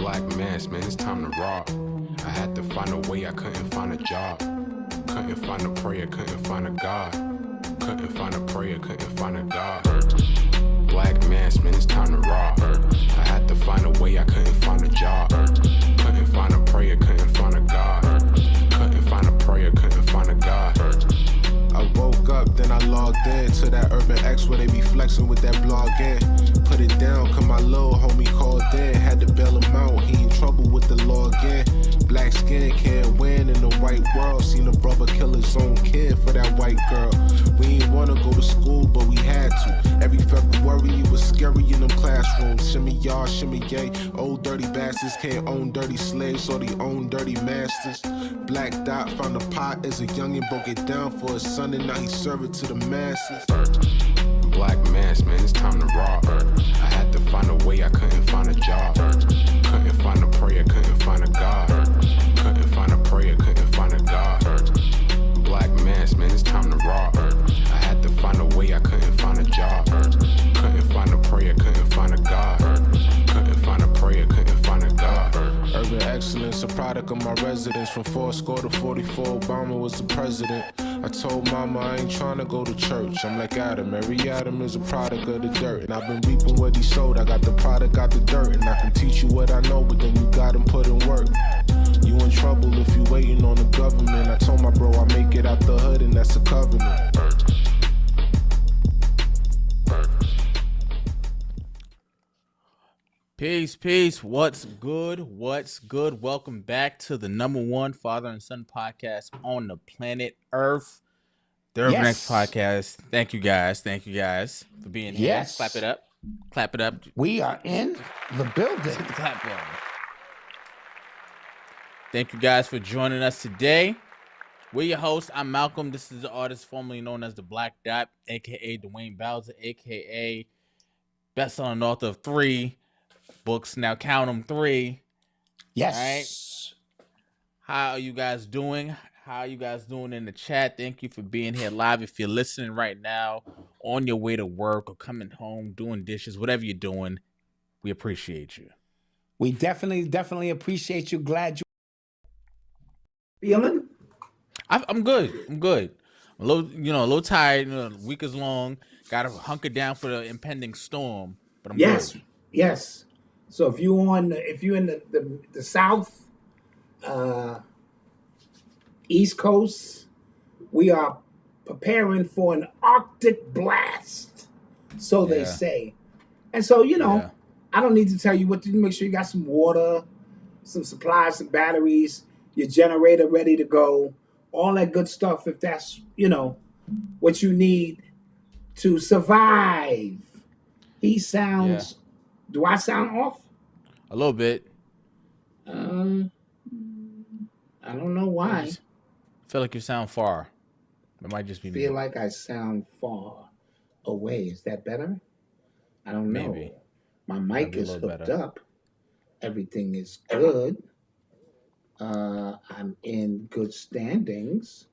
Black mass, man, it's time to rob. I had to find a way, I couldn't find a job. Couldn't find a prayer, couldn't find a God. Couldn't find a prayer, couldn't find a God. Black mass, man, it's time to rob. I had to find a way, I couldn't find a job. Couldn't find a prayer, couldn't find a God. Couldn't find a prayer, couldn't find a God. I woke up, then I logged in to that Urban X where they be flexing with that blog in. Put it down, cause my little homie called in. Had to bail him out, he in trouble with the law again. Black skin can't win in the white world. Seen a brother kill his own kid for that white girl. We ain't wanna go to school, but we had to. Every February it was scary in them classrooms. Shimmy y'all, shimmy yay. Old dirty bastards can't own dirty slaves, so they own dirty masters. Black Dot found a pot as a youngin', broke it down for his son, and now he serve it to the masses. Black mass, man, it's time to rob. I had to find a way, I couldn't find a job. Couldn't find a prayer, couldn't find a God. Couldn't find a prayer, couldn't find a God. Black mass, man, it's time to rob. I had to find a way, I couldn't find a job. Couldn't find a prayer, couldn't find a God. Couldn't find a prayer, couldn't find a God. Urban excellence, a product of my residence. From 4 to 44, Obama was the president. I told mama I ain't trying to go to church. I'm like Adam, every Adam is a product of the dirt. And I've been reaping what he sowed. I got the product, got the dirt. And I can teach you what I know, but then you gotta put in work. You in trouble if you waiting on the government. I told my bro I make it out the hood, and that's a covenant. Peace. What's good? Welcome back to the #1 father and son podcast on the planet Earth. The Urban X podcast. Thank you guys for being here. Yes. Clap it up. We are in the building. Hit the clap button. Thank you guys for joining us today. We're your hosts. I'm Malcolm. This is the artist formerly known as the Black Dot, aka Dwayne Bowser, aka best-selling author of 3 books. Now count them 3. Yes. All right. How are you guys doing? How are you guys doing in the chat? Thank you for being here live. If you're listening right now, on your way to work or coming home, doing dishes, whatever you're doing, we appreciate you. We definitely appreciate you. Glad you feeling? I'm good. I'm a little tired. The week is long. Got to hunker down for the impending storm. But I'm good. Yes. So if you're in the South, East Coast, we are preparing for an Arctic blast. So they say. And so, I don't need to tell you what to do. Make sure you got some water, some supplies, some batteries, your generator ready to go, all that good stuff if that's, what you need to survive. He sounds... Yeah. Do I sound off? A little bit. I don't know why. I feel like you sound far. It might just be me. Feel like I sound far away. Is that better? I don't know. Maybe. My mic is hooked up. Everything is good. I'm in good standings.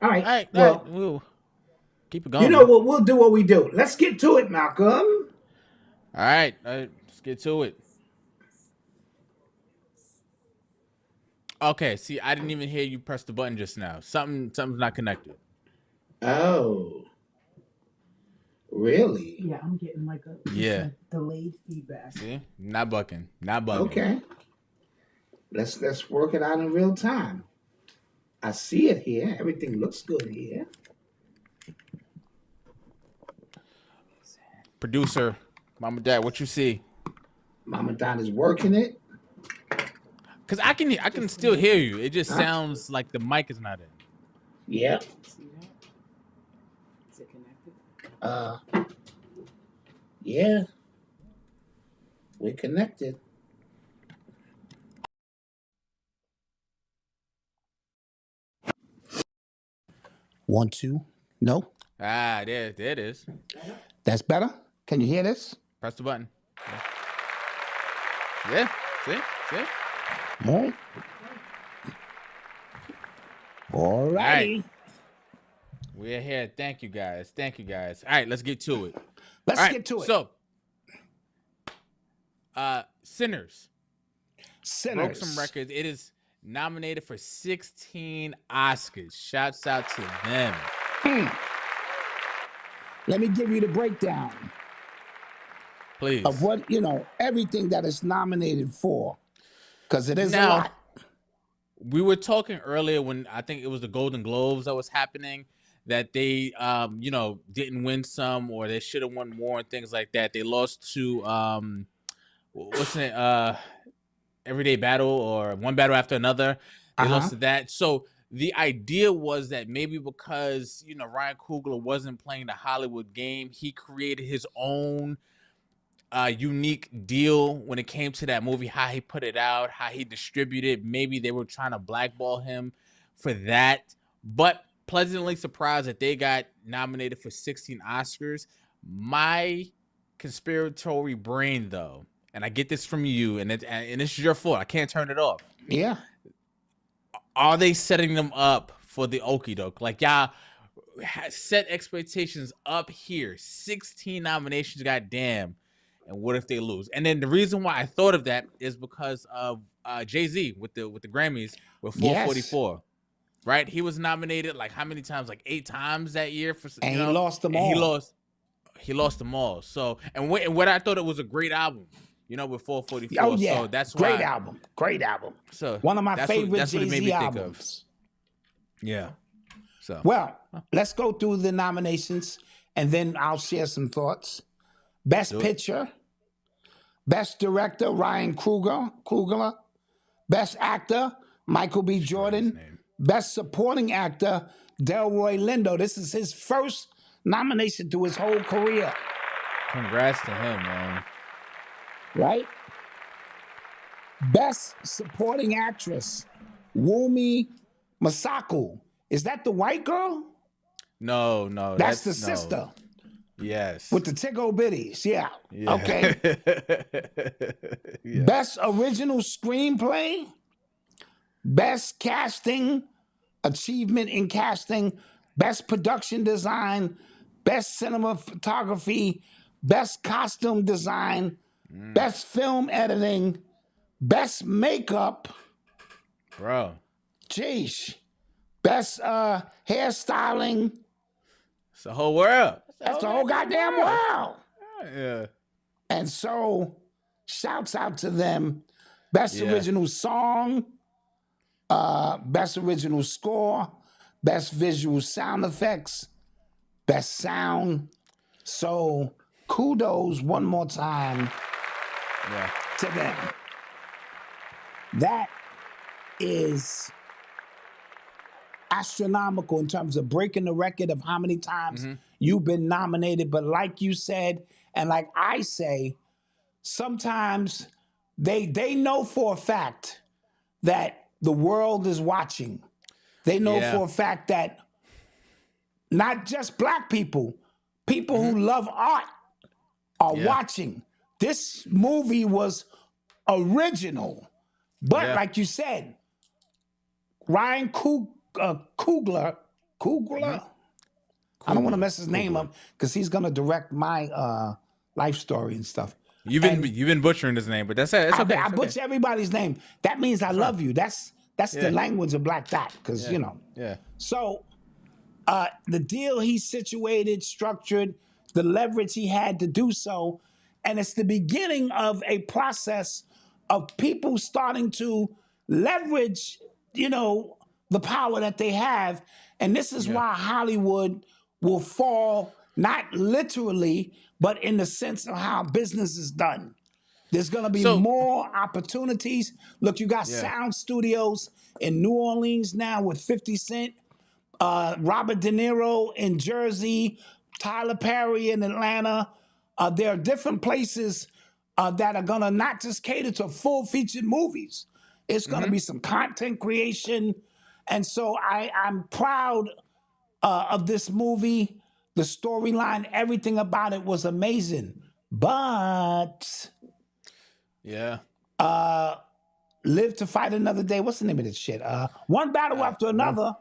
All right. Well, we'll keep it going. You know what? We'll do what we do. Let's get to it, Malcolm. All right, let's get to it. Okay, see, I didn't even hear you press the button just now. Something's not connected. Oh, really? Yeah, I'm getting like a delayed feedback. See, not bucking. Okay, let's work it out in real time. I see it here. Everything looks good here. Producer. Mama, Dad, what you see? Mama Dad is working it. Cause I can still hear you. It just sounds like the mic is not in. Yeah. See that? Is it connected? Yeah. We're connected. One, two. No. Ah, there it is. That's better. Can you hear this? Press the button. Yeah. See? All right. We're here. Thank you guys. All right, let's get to it. Let's get to it. So, sinners. broke some records. It is nominated for 16 Oscars. Shouts out to them. Let me give you the breakdown. Please. Of what, everything that it's nominated for. Because it is a lot. We were talking earlier when I think it was the Golden Globes that was happening, that they, didn't win some, or they should have won more and things like that. They lost to, what's it, Everyday Battle or One Battle After Another. They lost to that. So the idea was that maybe because, Ryan Coogler wasn't playing the Hollywood game, he created his own unique deal when it came to that movie, how he put it out, how he distributed. Maybe they were trying to blackball him for that. But pleasantly surprised that they got nominated for 16 Oscars. My conspiratory brain, though, and I get this from you, and it's your fault. I can't turn it off. Yeah. Are they setting them up for the okie doke? Like, y'all set expectations up here. 16 nominations, goddamn. And what if they lose? And then the reason why I thought of that is because of Jay-Z with the Grammys with 444. Yes. Right? He was nominated like how many times? Like 8 times that year for. And he lost them all. He lost them all. So and what I thought it was a great album. With 444. Oh yeah, so that's great why, album. Great album. So one of my favorite Jay-Z albums. Yeah. So well, let's go through the nominations and then I'll share some thoughts. Best Picture, Best Director, Ryan Coogler, Best Actor, Michael B. Jordan, Best Supporting Actor, Delroy Lindo. This is his first nomination through his whole career. Congrats to him, man. Right? Best Supporting Actress, Wumi Masako. Is that the white girl? No. That's the sister. Yes. With the tickle bitties. Yeah. Okay. Yeah. Best Original Screenplay. Best Casting. Achievement in Casting. Best Production Design. Best Cinematography. Best Costume Design. Best Film Editing. Best Makeup. Bro. Jeez. Best Hairstyling. It's the whole world. That's the whole goddamn world. Yeah. And so, shouts out to them. Best Original Song, Best Original Score, Best Visual Sound Effects, Best Sound. So, kudos one more time to them. That is astronomical in terms of breaking the record of how many times you've been nominated. But like you said, and like I say, sometimes they know for a fact that the world is watching. They know for a fact that not just black people, who love art are watching. This movie was original. But like you said, Ryan Coogler. I don't want to mess his name up because he's gonna direct my life story and stuff. You've been butchering his name, but that's it. Okay. I butcher everybody's name. That means I love you. That's the language of Black Dot, because Yeah. So the deal he situated, structured, the leverage he had to do so, and it's the beginning of a process of people starting to leverage, the power that they have. And this is why Hollywood will fall, not literally, but in the sense of how business is done. There's going to be more opportunities. Look, you got sound studios in New Orleans now with 50 Cent, Robert De Niro in Jersey, Tyler Perry in Atlanta. There are different places that are going to not just cater to full featured movies. It's going to be some content creation. And so I'm proud of this movie. The storyline, everything about it was amazing. But Live to Fight Another Day. What's the name of this shit? One Battle After Another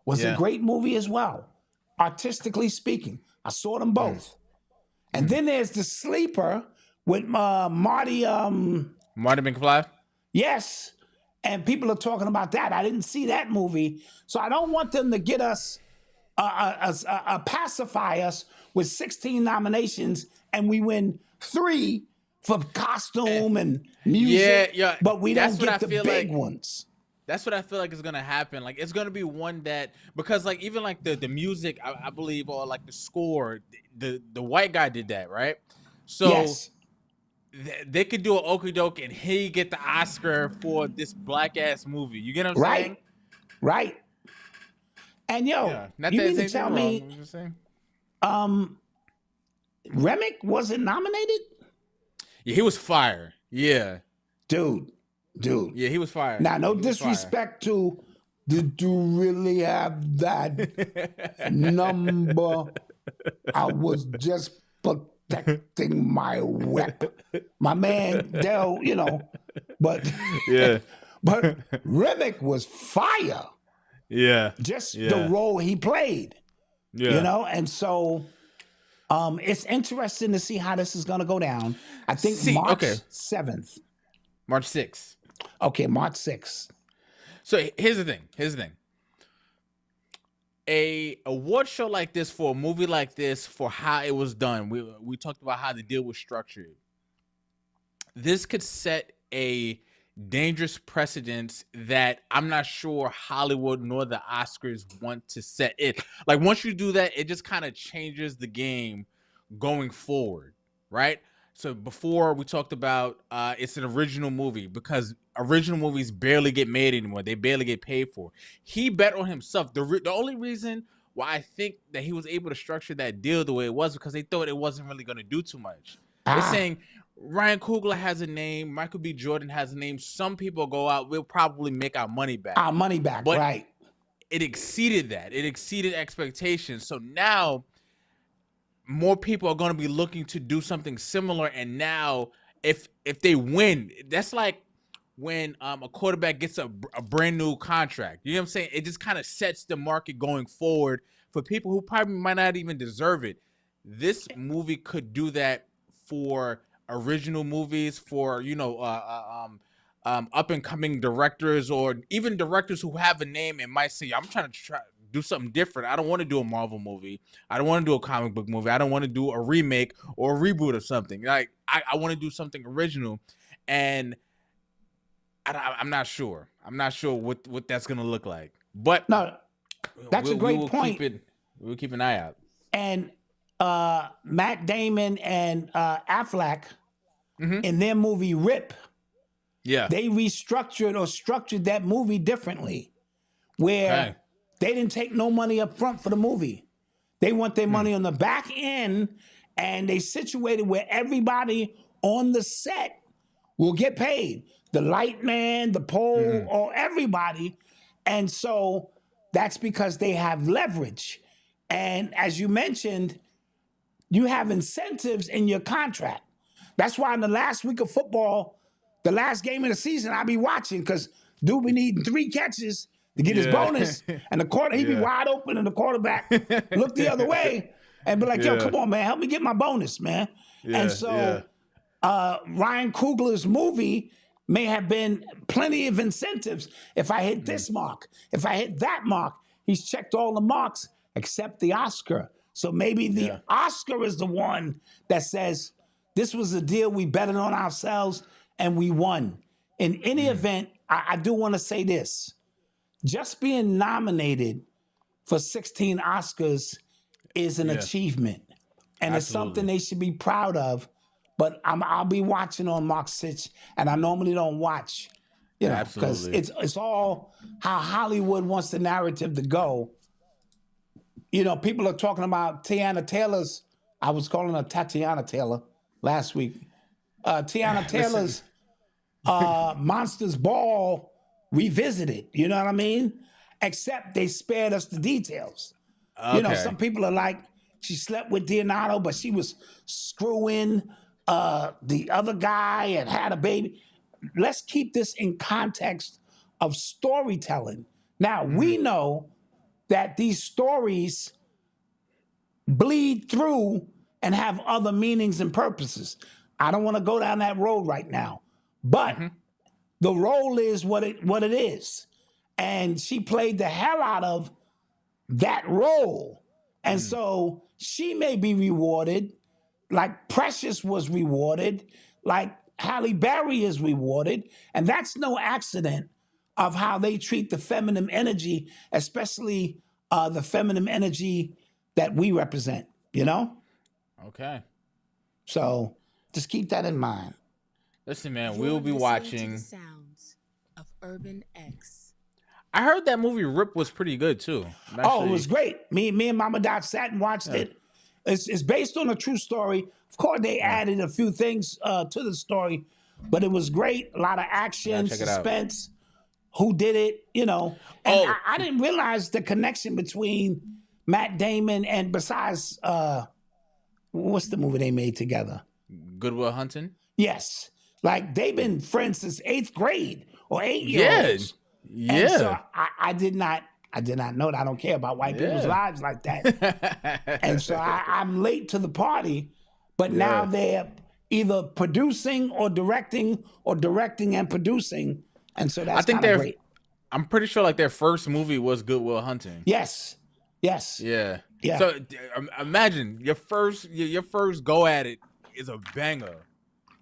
was a great movie as well. Artistically speaking, I saw them both. And then there's The Sleeper with Marty McFly. Yes. And people are talking about that. I didn't see that movie. So I don't want them to get us, pacify us with 16 nominations and we win 3 for costume and music, but we don't get the big ones. That's what I feel like is gonna happen. Like it's gonna be one that, because like even like the music, I believe, or like the score, the white guy did that, right? So yes. They could do an okie doke and he get the Oscar for this black ass movie. You get what I'm saying? Right. And you mean to tell me, Remick wasn't nominated? Yeah, he was fire. Yeah, dude. Yeah, he was fire. Now, no disrespect to, did you really have that number? I was just protecting my whip. My man, Dell, but but Remick was fire. Yeah. Just the role he played. Yeah. And so it's interesting to see how this is going to go down. I think March 7th. March 6th. Okay, March 6th. So here's the thing. A award show like this, for a movie like this, for how it was done, we talked about how the deal was structured. This could set a dangerous precedence that I'm not sure Hollywood nor the Oscars want to set it. Like once you do that, it just kind of changes the game going forward, right? So before we talked about it's an original movie, because original movies barely get made anymore. They barely get paid for. He bet on himself. The only reason why I think that he was able to structure that deal the way it was because they thought it wasn't really going to do too much. They're saying Ryan Coogler has a name, Michael B. Jordan has a name. Some people go out, we'll probably make our money back. But right. It exceeded that. It exceeded expectations. So now more people are going to be looking to do something similar. And now if they win, that's like when a quarterback gets a brand new contract. You know what I'm saying? It just kind of sets the market going forward for people who probably might not even deserve it. This movie could do that for original movies, for up and coming directors, or even directors who have a name and might say, I'm trying to do something different. I don't want to do a Marvel movie. I don't want to do a comic book movie. I don't want to do a remake or a reboot of something. Like I want to do something original, and I'm not sure. I'm not sure what that's gonna look like. But no, that's a great point. We'll keep an eye out. And Matt Damon and Affleck in their movie Rip, they restructured or structured that movie differently, where they didn't take no money up front for the movie. They want their money on the back end, and they situated where everybody on the set will get paid. The light man, the pole, or everybody. And so that's because they have leverage. And as you mentioned, you have incentives in your contract. That's why in the last week of football, the last game of the season, I'll be watching, because dude be needing 3 catches to get his bonus, and he be wide open, and the quarterback look the other way and be like, yo, come on, man, help me get my bonus, man. And so Ryan Coogler's movie may have been plenty of incentives. If I hit this mark, if I hit that mark, he's checked all the marks except the Oscar. So maybe the Oscar is the one that says, this was a deal, we betted on ourselves, and we won. In any event, I do want to say this. Just being nominated for 16 Oscars is an achievement. And it's something they should be proud of. But I'll be watching on March 6th, and I normally don't watch, because it's all how Hollywood wants the narrative to go. People are talking about Tiana Taylor's, I was calling her Tatiana Taylor last week. Tiana Taylor's Monsters Ball revisited, you know what I mean? Except they spared us the details. Some people are like, she slept with Leonardo, but she was screwing the other guy and had a baby. Let's keep this in context of storytelling. Now, we know that these stories bleed through and have other meanings and purposes. I don't want to go down that road right now. But the role is what it is. And she played the hell out of that role. And so she may be rewarded like Precious was rewarded, like Halle Berry is rewarded. And that's no accident of how they treat the feminine energy, especially the feminine energy that we represent, you know? Okay. So just keep that in mind. Listen, man, we'll be watching. To the sounds of Urban X. I heard that movie Rip was pretty good too. Oh, it was great. Me and Mama Dot sat and watched it. It's based on a true story. Of course, they added a few things to the story, but it was great. A lot of action, suspense. Who did it? You know, and I didn't realize the connection between Matt Damon and besides, what's the movie they made together? Good Will Hunting. Yes, like they've been friends since 8th grade or 8-year-olds. Yeah. And so I did not know that. I don't care about white people's lives like that. And so I'm late to the party, but now they're either producing or directing and producing. And so that's kind of great. I'm pretty sure like their first movie was Good Will Hunting. Yes. Yeah. So imagine your first go at it is a banger.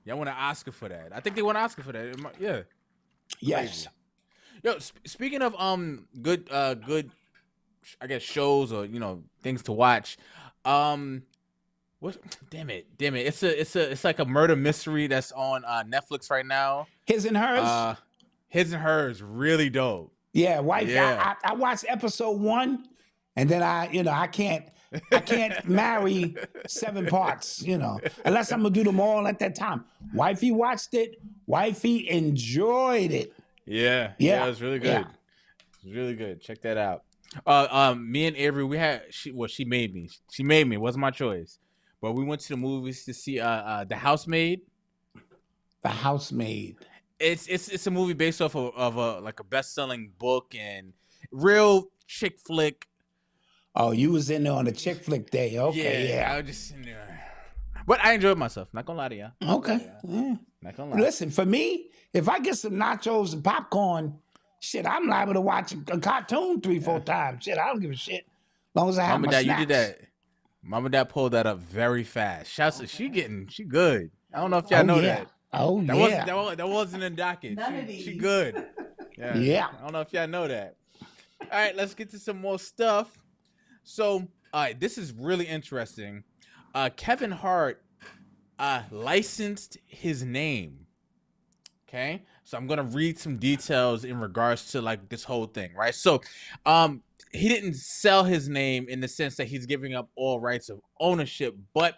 Y'all want an Oscar for that? I think they want an Oscar for that. Yeah. Yes. Crazy. Yo, speaking of good I guess shows or things to watch. What? Damn it! It's like a murder mystery that's on Netflix right now. His and Hers. His and Hers, really dope. Yeah, wife. Yeah. I watched episode 1, and then I can't marry 7 parts, unless I'm gonna do them all at that time. Wifey watched it. Wifey enjoyed it. Yeah, it was really good. Yeah. It was really good. Check that out. Me and Avery, she made me. She made me. It wasn't my choice, but we went to the movies to see The Housemaid. The Housemaid. It's a movie based off of a best-selling book and real chick flick. Oh, you was in there on the chick flick day. Okay, yeah. I was just in there. But I enjoyed myself. Not gonna lie to you. Okay. Not gonna lie. Listen, for me, if I get some nachos and popcorn, shit, I'm liable to watch a cartoon 3-4 times. Shit, I don't give a shit. As long as I have my snacks. You did that. Mama Dad pulled that up very fast. Shouts to she good. I don't know if y'all know that. Oh, that wasn't in docket. She good. Yeah. I don't know if y'all know that. All right, let's get to some more stuff. So, this is really interesting. Kevin Hart licensed his name. Okay, so I'm gonna read some details in regards to like this whole thing, right? So, he didn't sell his name in the sense that he's giving up all rights of ownership, but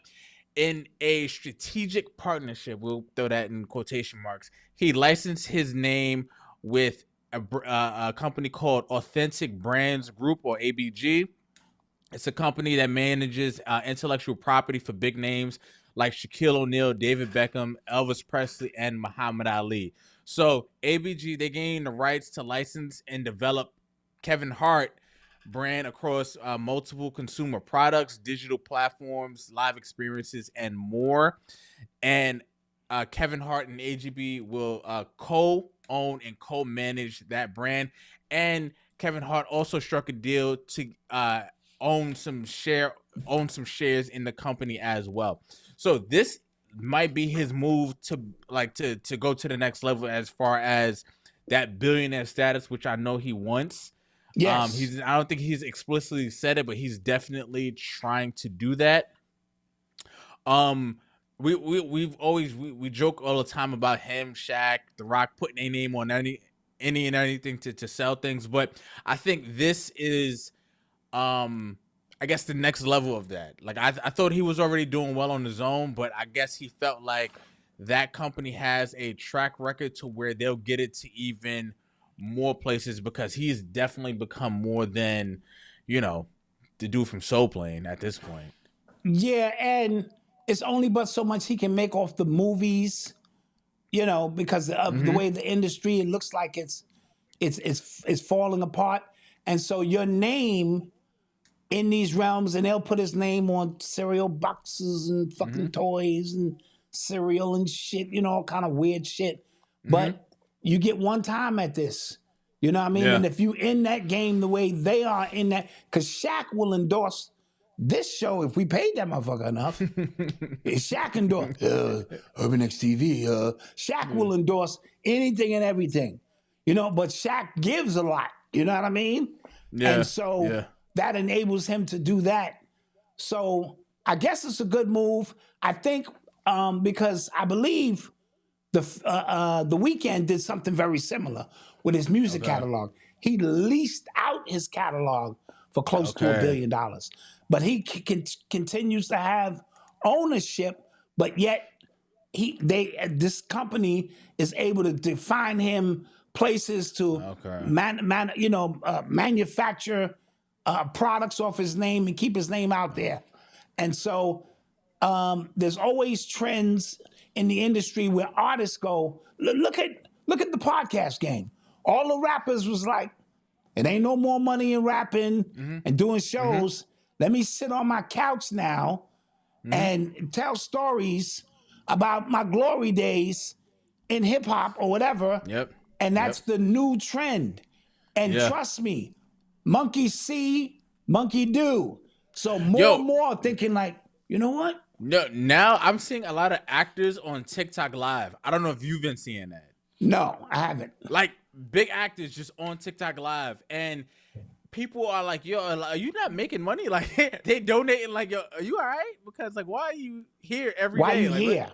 in a strategic partnership, we'll throw that in quotation marks, he licensed his name with a company called Authentic Brands Group, or ABG. It's a company that manages intellectual property for big names like Shaquille O'Neal, David Beckham, Elvis Presley, and Muhammad Ali. So ABG, they gained the rights to license and develop Kevin Hart brand across multiple consumer products, digital platforms, live experiences, and more. And Kevin Hart and ABG will co-own and co-manage that brand. And Kevin Hart also struck a deal to own some shares in the company as well. So this might be his move to go to the next level as far as that billionaire status, which I know he wants. Yes. I don't think he's explicitly said it, but he's definitely trying to do that. We joke all the time about him, Shaq, The Rock putting a name on anything to sell things, but I think this is I guess the next level of that. Like I thought he was already doing well on his own, but I guess he felt like that company has a track record to where they'll get it to even more places, because he's definitely become more than, the dude from Soul Plane at this point. Yeah, and it's only but so much he can make off the movies, because of the way the industry, it looks like it's falling apart. And so your name in these realms, and they'll put his name on cereal boxes and fucking toys and cereal and shit, all kind of weird shit. But You get one time at this. You know what I mean? Yeah. And if you in that game the way they are in that, because Shaq will endorse this show if we paid that motherfucker enough. Shaq endorse Urban X TV. Shaq will endorse anything and everything. You know, but Shaq gives a lot. You know what I mean? Yeah. And so that enables him to do that. So I guess it's a good move. I think because I believe the Weeknd did something very similar with his music catalog. He leased out his catalog for close to $1 billion, but he continues to have ownership. But yet this company is able to find him places to manufacture products off his name and keep his name out there. And so there's always trends in the industry where artists go, look at the podcast game. All the rappers was like, it ain't no more money in rapping and doing shows. Let me sit on my couch now and tell stories about my glory days in hip hop or whatever. Yep. And that's the new trend. And trust me, monkey see, monkey do. So more and more thinking like, you know what? No, now I'm seeing a lot of actors on TikTok Live. I don't know if you've been seeing that. No, I haven't. Like big actors just on TikTok Live, and people are like, "Yo, are you not making money?" Like they donating, like, "Yo, are you all right?" Because like, why are you here every day? Why are you like,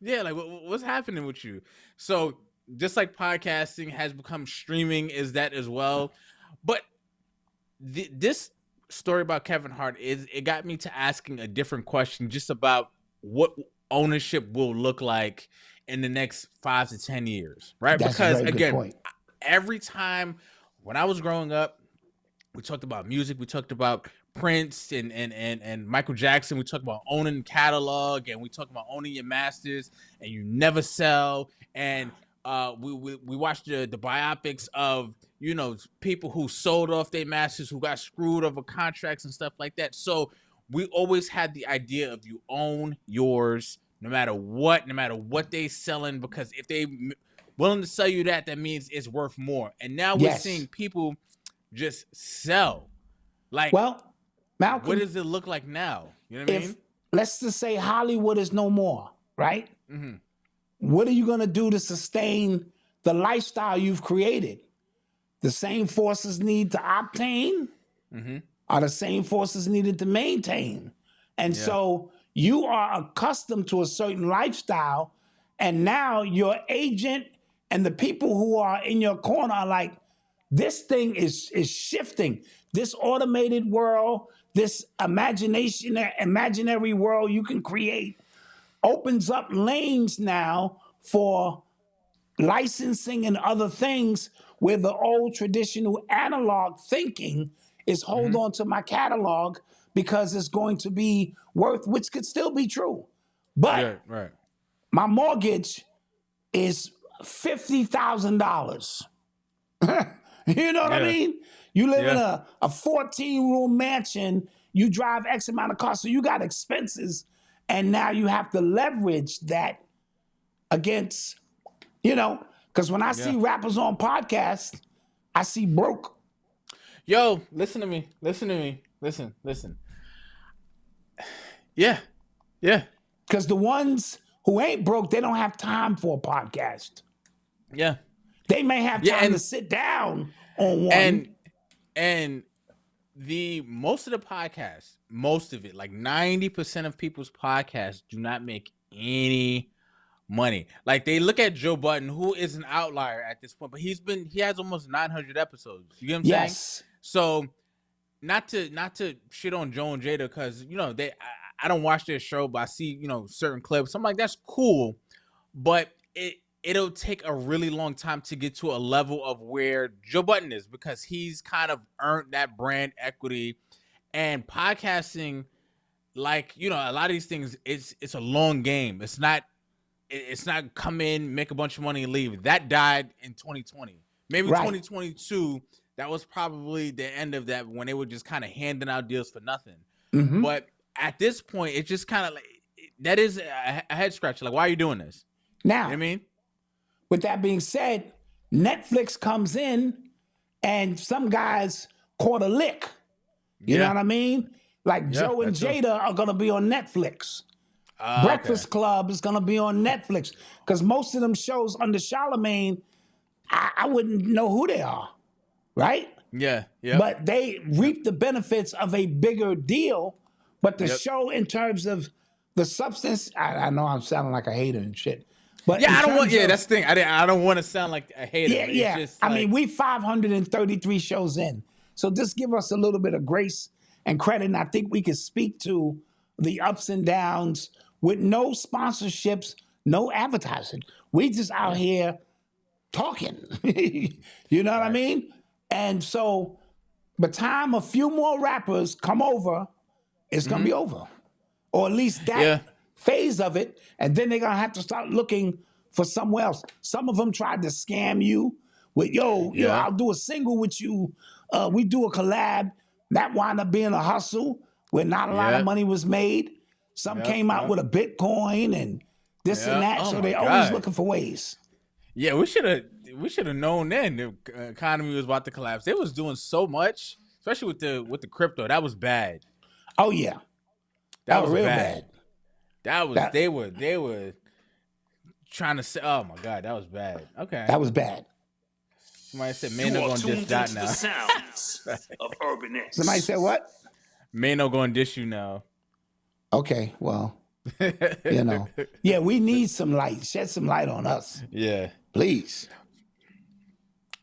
here? Like what's happening with you? So just like podcasting has become streaming, is that as well? But this story about Kevin Hart it got me to asking a different question, just about what ownership will look like in the next 5 to 10 years, right? That's because a very good again, point. every time when I was growing up, we talked about music, we talked about Prince and Michael Jackson, we talked about owning catalog, and we talked about owning your masters, and you never sell. And we watched the biopics of, you know, people who sold off their masters, who got screwed over contracts and stuff like that. So we always had the idea of you own yours no matter what they selling, because if they willing to sell you that means it's worth more. And now we're seeing people just sell. Like, well, Malcom, what does it look like now? You know what I mean? Let's just say Hollywood is no more, right? What are you going to do to sustain the lifestyle you've created? The same forces need to obtain are the same forces needed to maintain. And so you are accustomed to a certain lifestyle, and now your agent and the people who are in your corner are like, this thing is shifting. This automated world, this imaginary world you can create opens up lanes now for licensing and other things, where the old traditional analog thinking is hold on to my catalog because it's going to be worth, which could still be true. But my mortgage is $50,000. You know what I mean? You live in a 14-room mansion, you drive X amount of cars, so you got expenses, and now you have to leverage that against, you know, because when I see rappers on podcasts, I see broke. Yo, listen to me. Listen. Yeah. Because the ones who ain't broke, they don't have time for a podcast. Yeah. They may have time to sit down on one. And the most of the podcasts, most of it, like 90% of people's podcasts do not make any money. Like, they look at Joe Budden, who is an outlier at this point, but he has almost 900 episodes. You get what I'm saying? So not to shit on Joe and Jada, because, you know, I don't watch their show, but I see, you know, certain clips. I'm like, that's cool, but it'll take a really long time to get to a level of where Joe Budden is, because he's kind of earned that brand equity. And podcasting, like, you know, a lot of these things, it's a long game. It's not come in, make a bunch of money and leave. That died in 2020. Maybe 2022, that was probably the end of that, when they were just kind of handing out deals for nothing. But at this point, it's just kind of like, that is a head scratcher. Like, why are you doing this? Now, you know what I mean? with that being said, Netflix comes in and some guys caught a lick. You know what I mean? Like Joe and Jada are going to be on Netflix. Breakfast Club is going to be on Netflix. Because most of them shows under Charlemagne, I wouldn't know who they are. Right? Yeah. But they reap the benefits of a bigger deal. But the show, in terms of the substance, I know I'm sounding like a hater and shit. But I don't want. That's the thing. I don't want to sound like a hater. Yeah. Just like, I mean, we 533 shows in, so just give us a little bit of grace and credit. And I think we can speak to the ups and downs with no sponsorships, no advertising. We just out here talking. You know what I mean? And so, by the time a few more rappers come over, it's gonna be over, or at least that phase of it, and then they're gonna have to start looking for somewhere else. Some of them tried to scam you with, yo, I'll do a single with you. We do a collab. That wound up being a hustle where not a lot of money was made. Some came out with a Bitcoin and this and that. So they're always looking for ways. Yeah, we should have known then the economy was about to collapse. They was doing so much, especially with the crypto. That was bad. Oh yeah, that was real bad. They were trying to say. Oh my God, that was bad. Okay, that was bad. Somebody said Mano gonna dish Dot now. Of Urban X. Somebody said what? Mano gonna dish you now. Okay, well, yeah, we need some light. Shed some light on us. Yeah, please.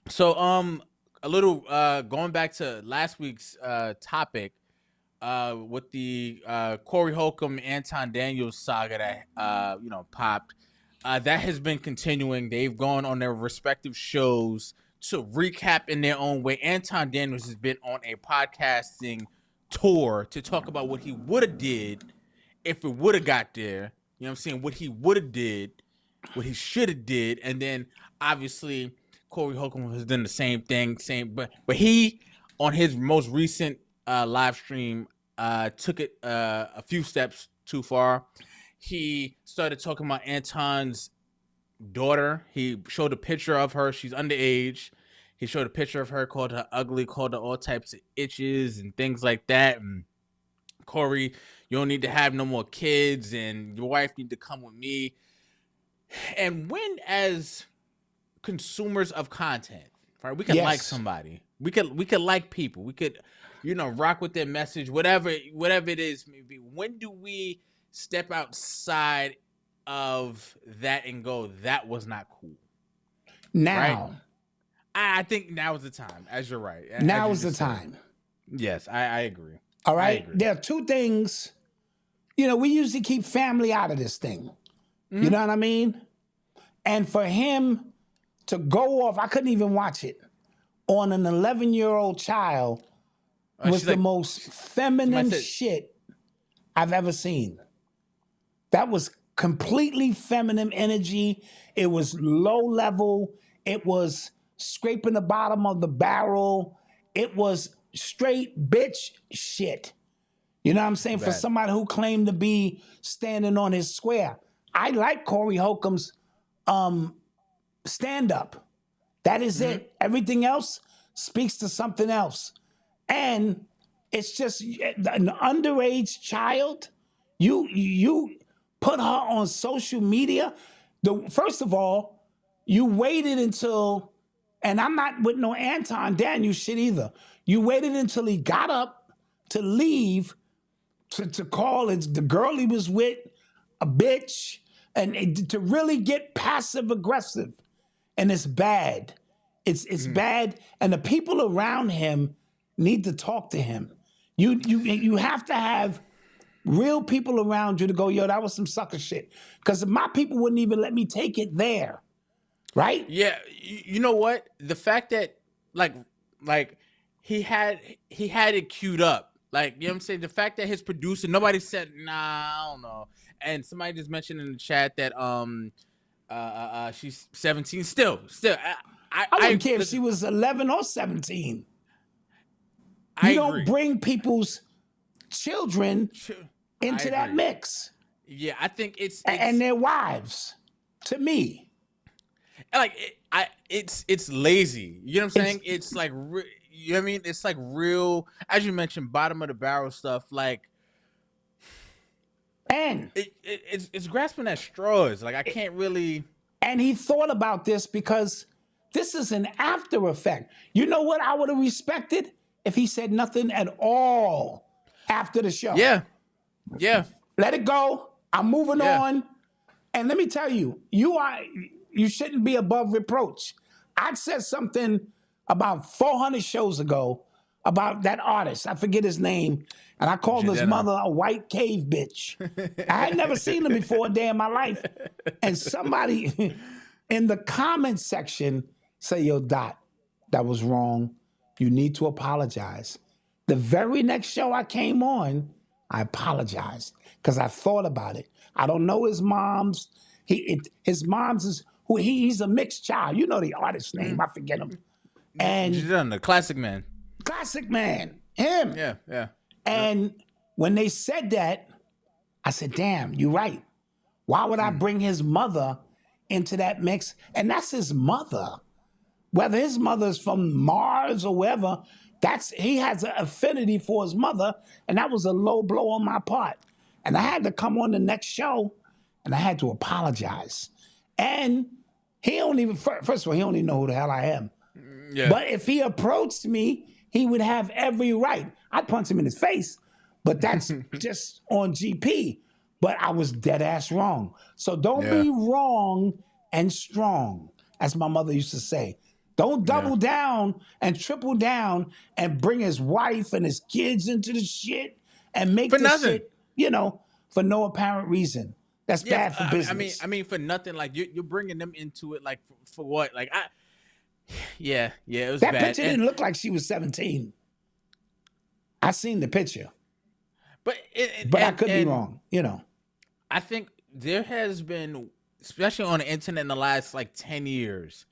So, a little going back to last week's topic. With the Corey Holcomb, Anton Daniels saga that popped, that has been continuing. They've gone on their respective shows to recap in their own way. Anton Daniels has been on a podcasting tour to talk about what he would have did if it would have got there. You know what I'm saying? What he would have did, what he should have did, and then obviously Corey Holcomb has done the same thing. But he on his most recent live stream took it a few steps too far. He started talking about Anton's daughter. He showed a picture of her. She's underage. He showed a picture of her, called her ugly, called her all types of itches and things like that. And Corey, you don't need to have no more kids, and your wife need to come with me. And when, as consumers of content, right, we can like somebody. We could like people. We could, rock with their message, whatever it is, maybe. When do we step outside of that and go, that was not cool? Now. Right? I think now is the time, as you're right. Now is the time. Yes, I agree. All right. There are two things. We usually keep family out of this thing. Mm-hmm. You know what I mean? And for him to go off, I couldn't even watch it, on an 11-year-old child was the most feminine shit I've ever seen. That was completely feminine energy. It was low level. It was scraping the bottom of the barrel. It was straight bitch shit. You know what I'm saying? For somebody who claimed to be standing on his square. I like Corey Holcomb's stand-up. That is it. Everything else speaks to something else. And it's just an underage child. You put her on social media. First of all, you waited until, and I'm not with no Anton Daniels shit either. You waited until he got up to leave to call the girl he was with a bitch, and to really get passive aggressive. And it's bad. It's bad. And the people around him need to talk to him. You have to have real people around you to go, yo, that was some sucker shit. Because my people wouldn't even let me take it there. Right? Yeah. You know what? The fact that like he had it queued up. Like, you know what I'm saying? The fact that his producer, nobody said, nah, I don't know. And somebody just mentioned in the chat that she's 17 still. I wouldn't care if she was 11 or 17. You don't bring people's children into that mix. Yeah, I think it's and their wives, to me. it's lazy. You know what I'm saying? It's like you know what I mean? It's like real, as you mentioned, bottom of the barrel stuff. Like, and it's grasping at straws. Like I can't really. And he thought about this because this is an after effect. You know what I would have respected if he said nothing at all after the show. Yeah. Let it go. I'm moving on. And let me tell you, you shouldn't be above reproach. I said something about 400 shows ago about that artist. I forget his name. And I called his mother a white cave bitch. I had never seen him before a day in my life. And somebody in the comment section say, yo, Dot, that was wrong. You need to apologize. The very next show I came on, I apologized because I thought about it. I don't know his mom's. His mom's is who he's a mixed child. You know the artist's name. I forget him. And the Classic Man. Classic Man. Him. Yeah. And when they said that, I said, damn, you're right. Why would I bring his mother into that mix? And that's his mother. Whether his mother's from Mars or wherever, he has an affinity for his mother, and that was a low blow on my part. And I had to come on the next show, and I had to apologize. And he don't even, first of all, he don't even know who the hell I am. Yeah. But if he approached me, he would have every right. I'd punch him in his face, but that's just on GP. But I was dead ass wrong. So don't be wrong and strong, as my mother used to say. Don't double down and triple down and bring his wife and his kids into the shit and make this shit, for no apparent reason. That's bad for business. I mean, for nothing. Like you're bringing them into it. Like for what? Like it was that bad. Picture didn't look like she was 17. I seen the picture, but I could be wrong. I think there has been, especially on the internet in the last 10 years,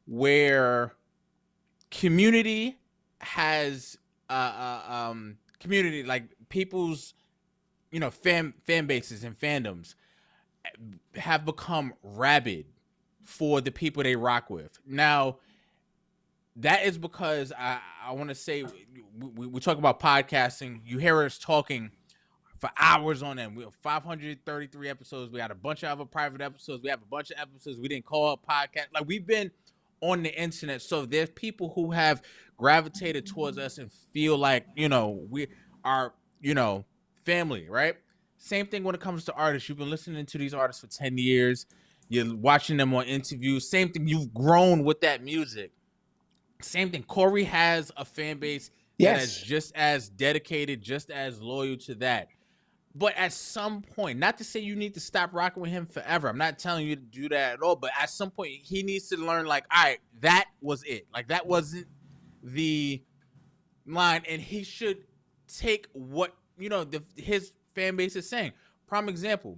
where community has community, like people's fan bases and fandoms have become rabid for the people they rock with. Now that is because I want to say we talk about podcasting. You hear us talking for hours on end. We have 533 episodes. We had a bunch of other private episodes. We have a bunch of episodes we didn't call up podcast. Like we've been on the internet. So there's people who have gravitated towards us and feel like, we are, family, right? Same thing when it comes to artists. You've been listening to these artists for 10 years. You're watching them on interviews. Same thing. You've grown with that music. Same thing. Corey has a fan base that is just as dedicated, just as loyal to that. But at some point, not to say you need to stop rocking with him forever. I'm not telling you to do that at all. But at some point, he needs to learn, all right, that was it. That wasn't the line. And he should take what, his fan base is saying. Prime example,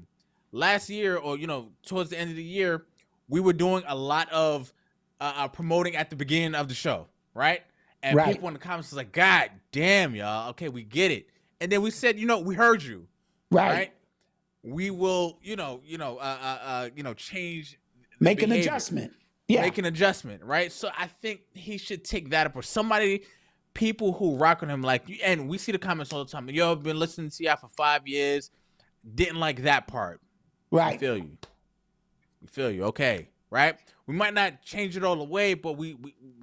last year or, towards the end of the year, we were doing a lot of promoting at the beginning of the show, right? And people in the comments was like, God damn, y'all. Okay, we get it. And then we said, we heard you. Right. We will, change. Make an adjustment. Yeah. Make an adjustment, right? So I think he should take that up. Or people who rock on him, and we see the comments all the time. Yo, I've been listening to y'all for 5 years. Didn't like that part. Right. I feel you. Okay. Right. We might not change it all the way, but we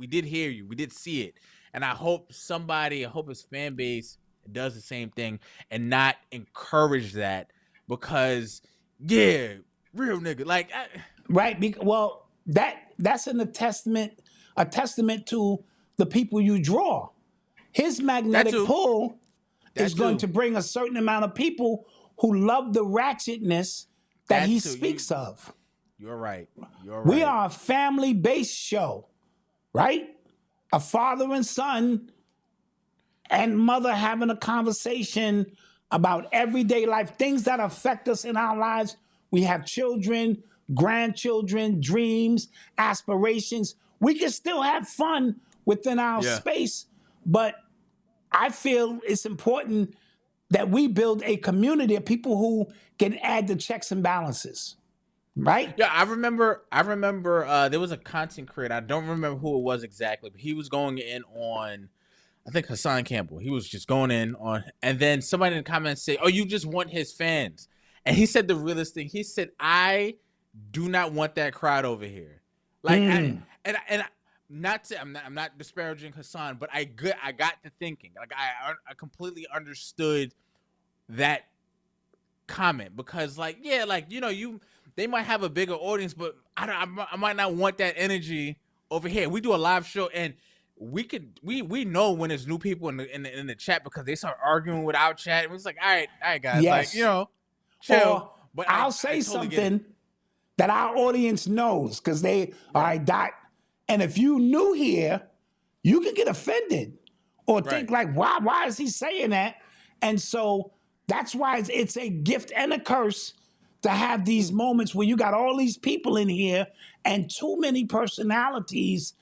did hear you. We did see it. And I hope his fan base does the same thing and not encourage that because real nigga right. Well, that's a testament to the people you draw. His magnetic pull is going to bring a certain amount of people who love the ratchetness that he speaks of. You're right. We are a family-based show, right? A father and son and mother having a conversation about everyday life, things that affect us in our lives. We have children, grandchildren, dreams, aspirations. We can still have fun within our space, but I feel it's important that we build a community of people who can add the checks and balances. right? Yeah, I remember. There was a content creator. I don't remember who it was exactly, but he was going in on, I think, Hassan Campbell. He was just going in on, and then somebody in the comments say, "Oh, you just want his fans," and he said the realest thing. He said, "I do not want that crowd over here." Like, I'm not disparaging Hassan, but I got to thinking. Like, I completely understood that comment, because they might have a bigger audience, but I might not want that energy over here. We do a live show, and we know when there's new people in the chat, because they start arguing with our chat. And it's like, all right, guys, Yes. chill. Or But I'll say totally something that our audience knows, because all right, Dot. And if you new here, you can get offended or think like, why is he saying that? And so that's why it's a gift and a curse to have these moments where you got all these people in here and too many personalities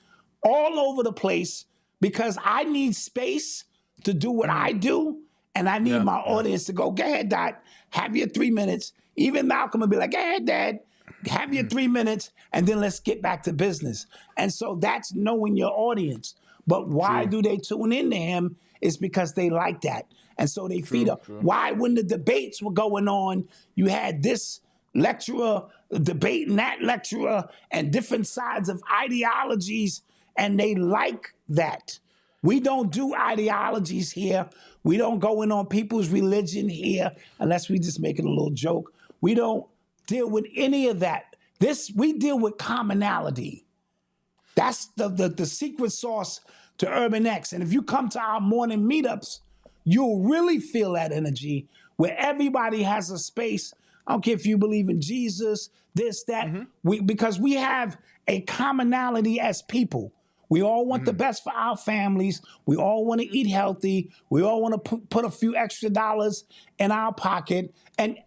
all over the place, because I need space to do what I do, and I need my audience to go ahead, Dot, have your 3 minutes. Even Malcolm will be like, go ahead, Dad, have your 3 minutes, and then let's get back to business. And so that's knowing your audience. But why do they tune into him? It's because they like that. And so they feed up. Why, when the debates were going on, you had this lecturer debating that lecturer and different sides of ideologies, and they like that. We don't do ideologies here. We don't go in on people's religion here, unless we just make it a little joke. We don't deal with any of that. We deal with commonality. That's the secret sauce to Urban X. And if you come to our morning meetups, you'll really feel that energy where everybody has a space. I don't care if you believe in Jesus, this, that, because we have a commonality as people. We all want the best for our families. We all want to eat healthy. We all want to put a few extra dollars in our pocket. And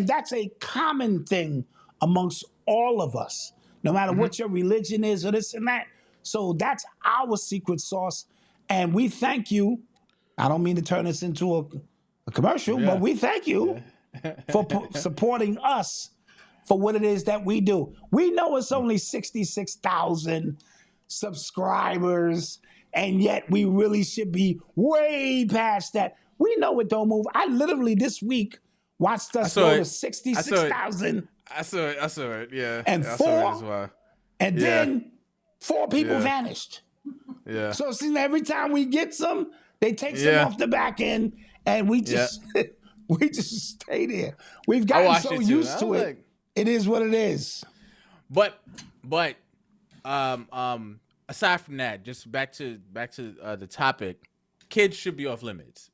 that's a common thing amongst all of us, no matter what your religion is or this and that. So that's our secret sauce. And we thank you. I don't mean to turn this into a commercial, but we thank you for supporting us for what it is that we do. We know it's only 66,000 subscribers, and yet we really should be way past that. We know it don't move. I literally this week watched us go to 66,000. I saw it. Yeah. And I four, saw it as well. And then 4 people vanished. Yeah. So see, every time we get some, they take some off the back end, and we just we just stay there. We've gotten so used to it. It is what it is. But aside from that, just back to the topic, kids should be off limits.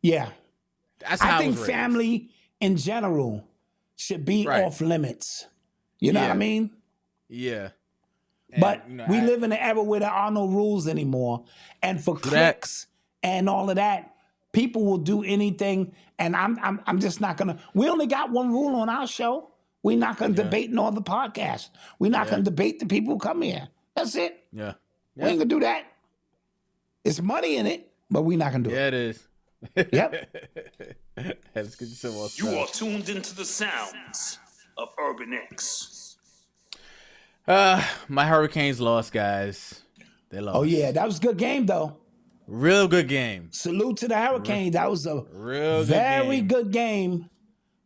Yeah. That's how I think was raised. family in general should be off limits. You know what I mean? Yeah. But we live in an era where there are no rules anymore. And for clicks and all of that, people will do anything. And I'm just not gonna. We only got one rule on our show. We're not gonna debate in all the podcasts. We're not gonna debate the people who come here. That's it. Yeah. We ain't gonna do that. It's money in it, but we're not gonna do it. Yeah, it is. Yep. Let's get some more You are tuned into the sounds of Urban X. My Hurricanes lost, guys. They lost. Oh yeah, that was a good game though. Real good game. Salute to the Hurricanes. That was a real very good game.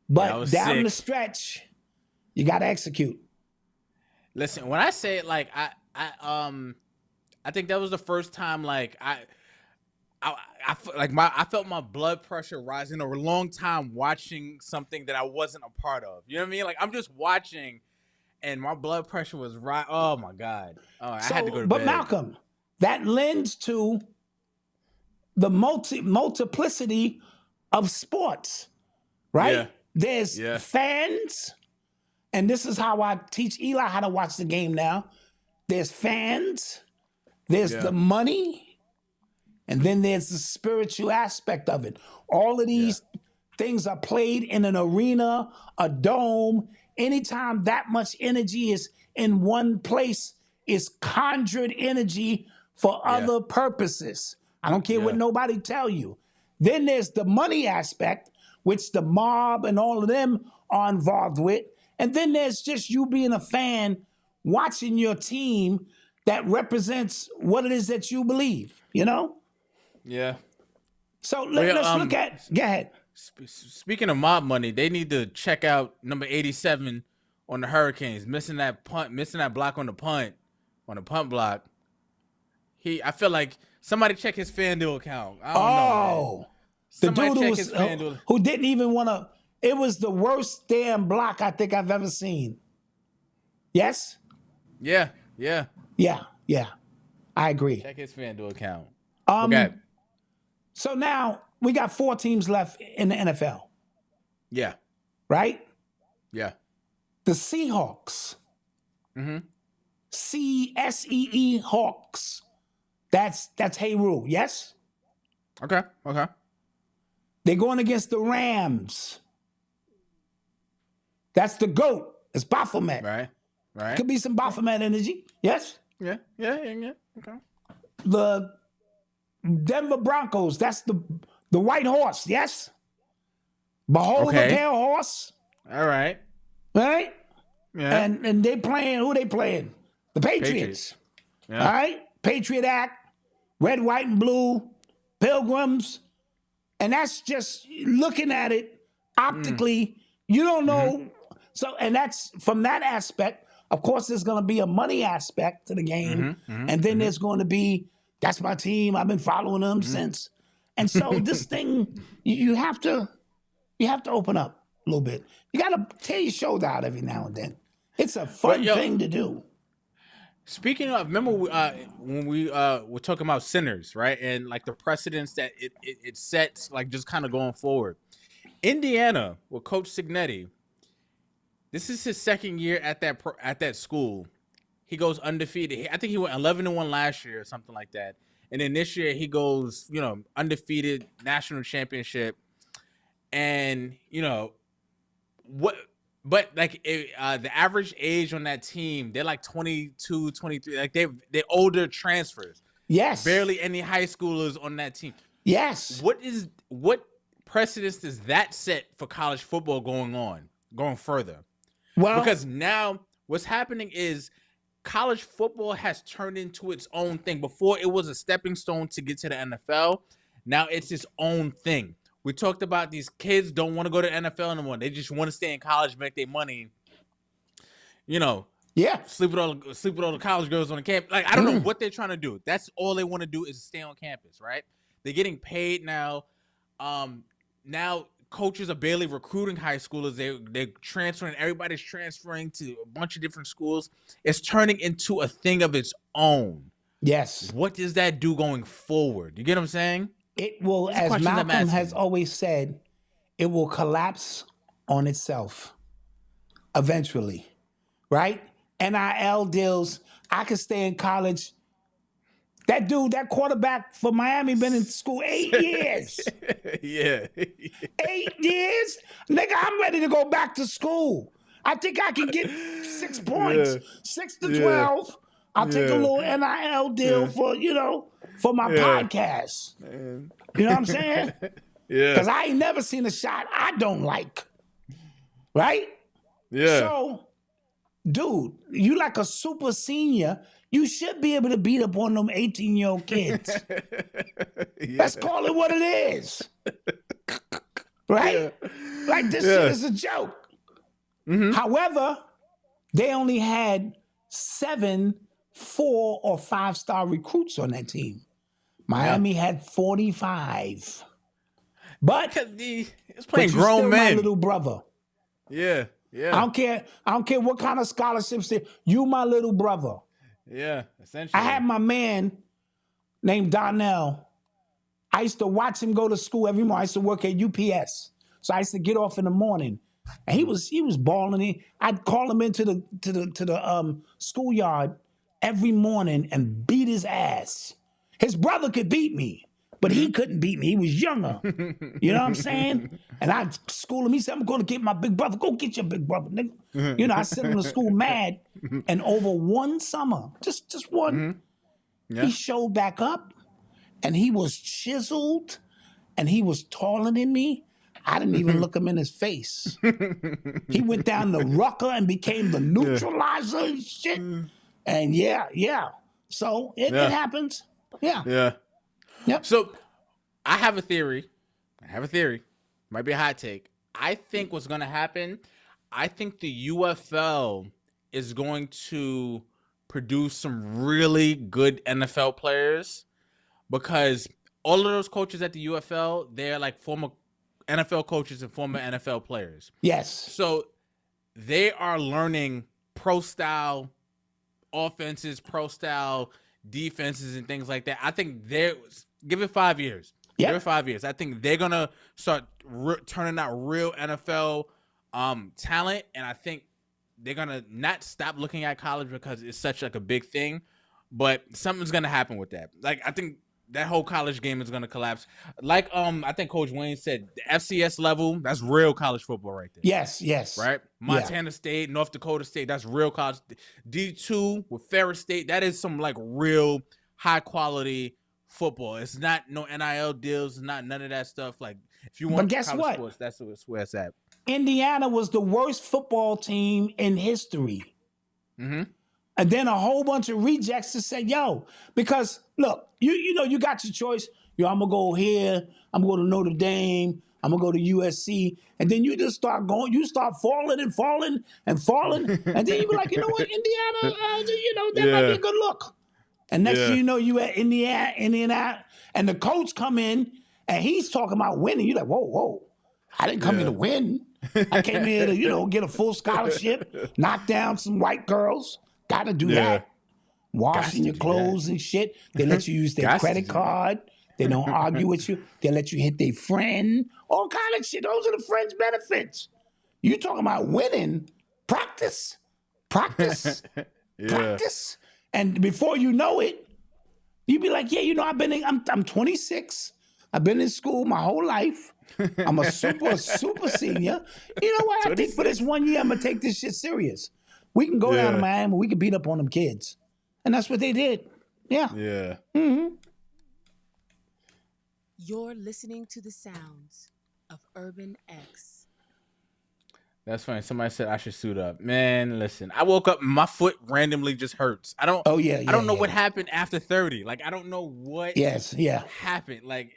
But down the stretch, you got to execute. Listen, when I say it, like I think that was the first time like I felt my blood pressure rising over a long time watching something that I wasn't a part of. You know what I mean? Like I'm just watching, and my blood pressure was right. Oh my God! Oh, I had to go to bed. But Malcolm, that lends to the multiplicity of sports, right? Yeah. There's fans, and this is how I teach Eli how to watch the game now. There's fans, there's the money, and then there's the spiritual aspect of it. All of these things are played in an arena, a dome. Anytime that much energy is in one place, it's conjured energy for other purposes. I don't care what nobody tell you. Then there's the money aspect, which the mob and all of them are involved with. And then there's just you being a fan, watching your team that represents what it is that you believe, you know? Yeah. So let's look at, go ahead. Speaking of mob money, they need to check out number 87 on the Hurricanes, missing that block on the punt block. I feel like somebody check his FanDuel account. I don't know, man. The dude who didn't even want to. It was the worst damn block I think I've ever seen. Yes? Yeah. I agree. Check his FanDuel account. Okay. So now we got 4 teams left in the NFL. Yeah. Right? Yeah. The Seahawks. Mm-hmm. CSEE Hawks. That's Heru, yes? Okay. They're going against the Rams. That's the GOAT. It's Baphomet. Right. Could be some Baphomet energy. Yes? Yeah. Okay. The Denver Broncos. That's the white horse. Yes? Behold the pale horse. All right. Right? Yeah. And they playing, who they playing? The Patriots. Yeah. All right? Patriot Act, red, white, and blue, pilgrims. And that's just looking at it optically. You don't know. So, and that's from that aspect. Of course, there's going to be a money aspect to the game. And then there's going to be, that's my team. I've been following them since. And so this thing, you have to open up a little bit. You got to tear your shoulder out every now and then. It's a fun thing to do. Speaking of, remember when we were talking about sinners, right? And like the precedents that it sets, like just kind of going forward. Indiana with Coach Signetti, this is his second year at that school. He goes undefeated. I think he went 11-1 last year or something like that. And then this year he goes, undefeated national championship. And but like the average age on that team, they're like 22, 23. Like they're older transfers. Yes. Barely any high schoolers on that team. Yes. What precedence does that set for college football going further? Well, because now what's happening is college football has turned into its own thing. Before it was a stepping stone to get to the NFL. Now it's its own thing. We talked about these kids don't want to go to NFL anymore. They just want to stay in college, make their money. Yeah. Sleep with all the college girls on the campus. Like I don't know what they're trying to do. That's all they want to do is stay on campus, right? They're getting paid now. Now coaches are barely recruiting high schoolers. They're transferring. Everybody's transferring to a bunch of different schools. It's turning into a thing of its own. Yes. What does that do going forward? You get what I'm saying? It will, as Malcolm has always said, it will collapse on itself eventually, right? NIL deals. I could stay in college. That dude, that quarterback for Miami, been in school 8 years. Yeah. 8 years? Nigga, I'm ready to go back to school. I think I can get 6 points, 6 to 12. I'll take a little NIL deal for my podcast. Man. You know what I'm saying? Yeah. Because I ain't never seen a shot I don't like. Right? Yeah. So, dude, you like a super senior. You should be able to beat up on them 18-year-old kids. Let's call it what it is. Right? Like this shit is a joke. However, they only had 7 4 or 5-star recruits on that team. Miami had 45. But it's playing you're grown still men. My little brother. Yeah. I don't care what kind of scholarships they. You my little brother. Yeah, essentially. I had my man named Donnell. I used to watch him go to school every morning. I used to work at UPS. So I used to get off in the morning. And he was balling. I'd call him into the schoolyard every morning and beat his ass. His brother could beat me, but he couldn't beat me. He was younger. You know what I'm saying? And I'd school him. He said, I'm going to get my big brother. Go get your big brother, nigga. I sent him to school mad. And over one summer, just one, he showed back up and he was chiseled and he was taller than me. I didn't even look him in his face. He went down the rucker and became the neutralizer and shit. And yeah. So it happens. Yeah. Yeah. Yep. So I have a theory. Might be a hot take. I think what's going to happen, I think the UFL is going to produce some really good NFL players because all of those coaches at the UFL, they're like former NFL coaches and former NFL players. Yes. So they are learning pro-style offenses, pro-style defenses, and things like that. I think give it 5 years. Yep. Give it 5 years. I think they're going to start turning out real NFL talent, and I think they're going to not stop looking at college because it's such like a big thing, but something's going to happen with that. Like, I think that whole college game is going to collapse. Like, I think Coach Wayne said, the FCS level, that's real college football right there. Yes. Right? Montana State, North Dakota State, that's real college. D2 with Ferris State, that is some like real high quality football. It's not no NIL deals, not none of that stuff. Like, if you want but guess college what? sports, that's where it's at. Indiana was the worst football team in history. Mm-hmm. And then a whole bunch of rejects to say, yo, because look, you know, you got your choice. Yo, I'm gonna go here, I'm gonna go to Notre Dame, I'm gonna go to USC, and then you just start going, you start falling, and then you be like, you know what, Indiana, that might be a good look. And next thing you know, you at Indiana, and the coach come in, and he's talking about winning. You're like, whoa, I didn't come here to win. I came here to, get a full scholarship, knock down some white girls. Got to do that. Washing your clothes and shit. They let you use their credit card. They don't argue with you. They let you hit their friend. All kind of shit. Those are the friends' benefits. You talking about winning? Practice. Practice. And before you know it, you be like, I'm 26. I've been in school my whole life. I'm a super senior. You know what? I think for this 1 year, I'm going to take this shit serious. We can go down to Miami. We can beat up on them kids. And that's what they did. Yeah. Yeah. Mm-hmm. You're listening to the sounds of Urban X. That's funny. Somebody said I should suit up. Man, listen. I woke up and my foot randomly just hurts. I don't know what happened after 30. Like, I don't know what happened. Like,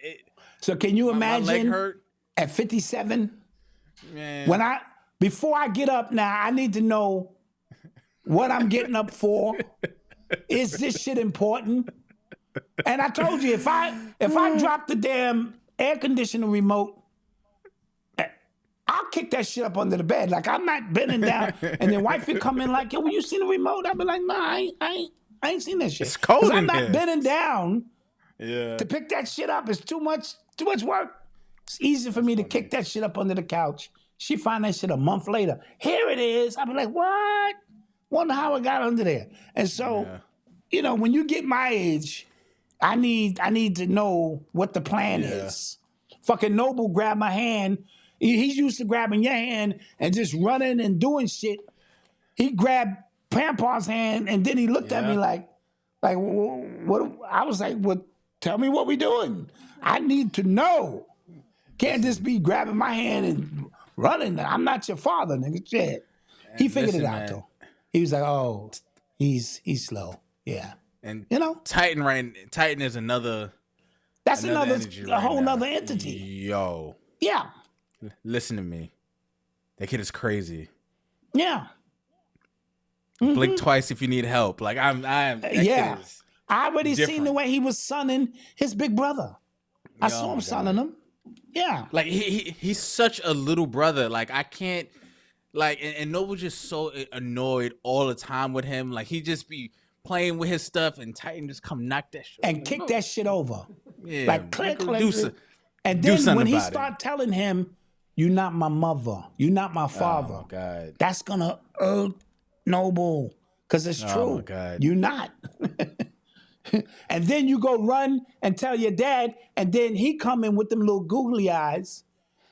so can you imagine my leg hurt? At 57? Man. Before I get up now, I need to know what I'm getting up for. Is this shit important? And I told you, if I drop the damn air conditioner remote, I'll kick that shit up under the bed. Like, I'm not bending down. And then wifey come in like, yo, when you see the remote? I'll be like, nah, I ain't seen that shit. It's cold in I'm not here. bending down to pick that shit up. It's too much work. It's easy for me to kick that shit up under the couch. She find that shit a month later. Here it is. I'll be like, what? Wonder how it got under there. And so, when you get my age, I need to know what the plan is. Fucking Noble grabbed my hand. He's used to grabbing your hand and just running and doing shit. He grabbed Pampa's hand and then he looked at me like what? I was like, well, tell me what we doing. I need to know. Can't just be grabbing my hand and running. I'm not your father, nigga. Shit. He figured it out though. He was like, oh, he's slow. Yeah. And Titan is another. That's a whole nother entity. Yo. Yeah. Listen to me. That kid is crazy. Yeah. Blink twice if you need help. Like I already seen the way he was sunning his big brother. I saw him sunning him. Yeah. Like he's such a little brother. Like I can't. Like, and Noble's just so annoyed all the time with him. Like, he just be playing with his stuff, and Titan just come knock that shit and kick that shit over. Yeah. Like, click. And then when he start telling him, you're not my mother, you're not my father, oh, God. That's going to hurt Noble, because it's true. Oh, my God. You're not. And then you go run and tell your dad, and then he come in with them little googly eyes,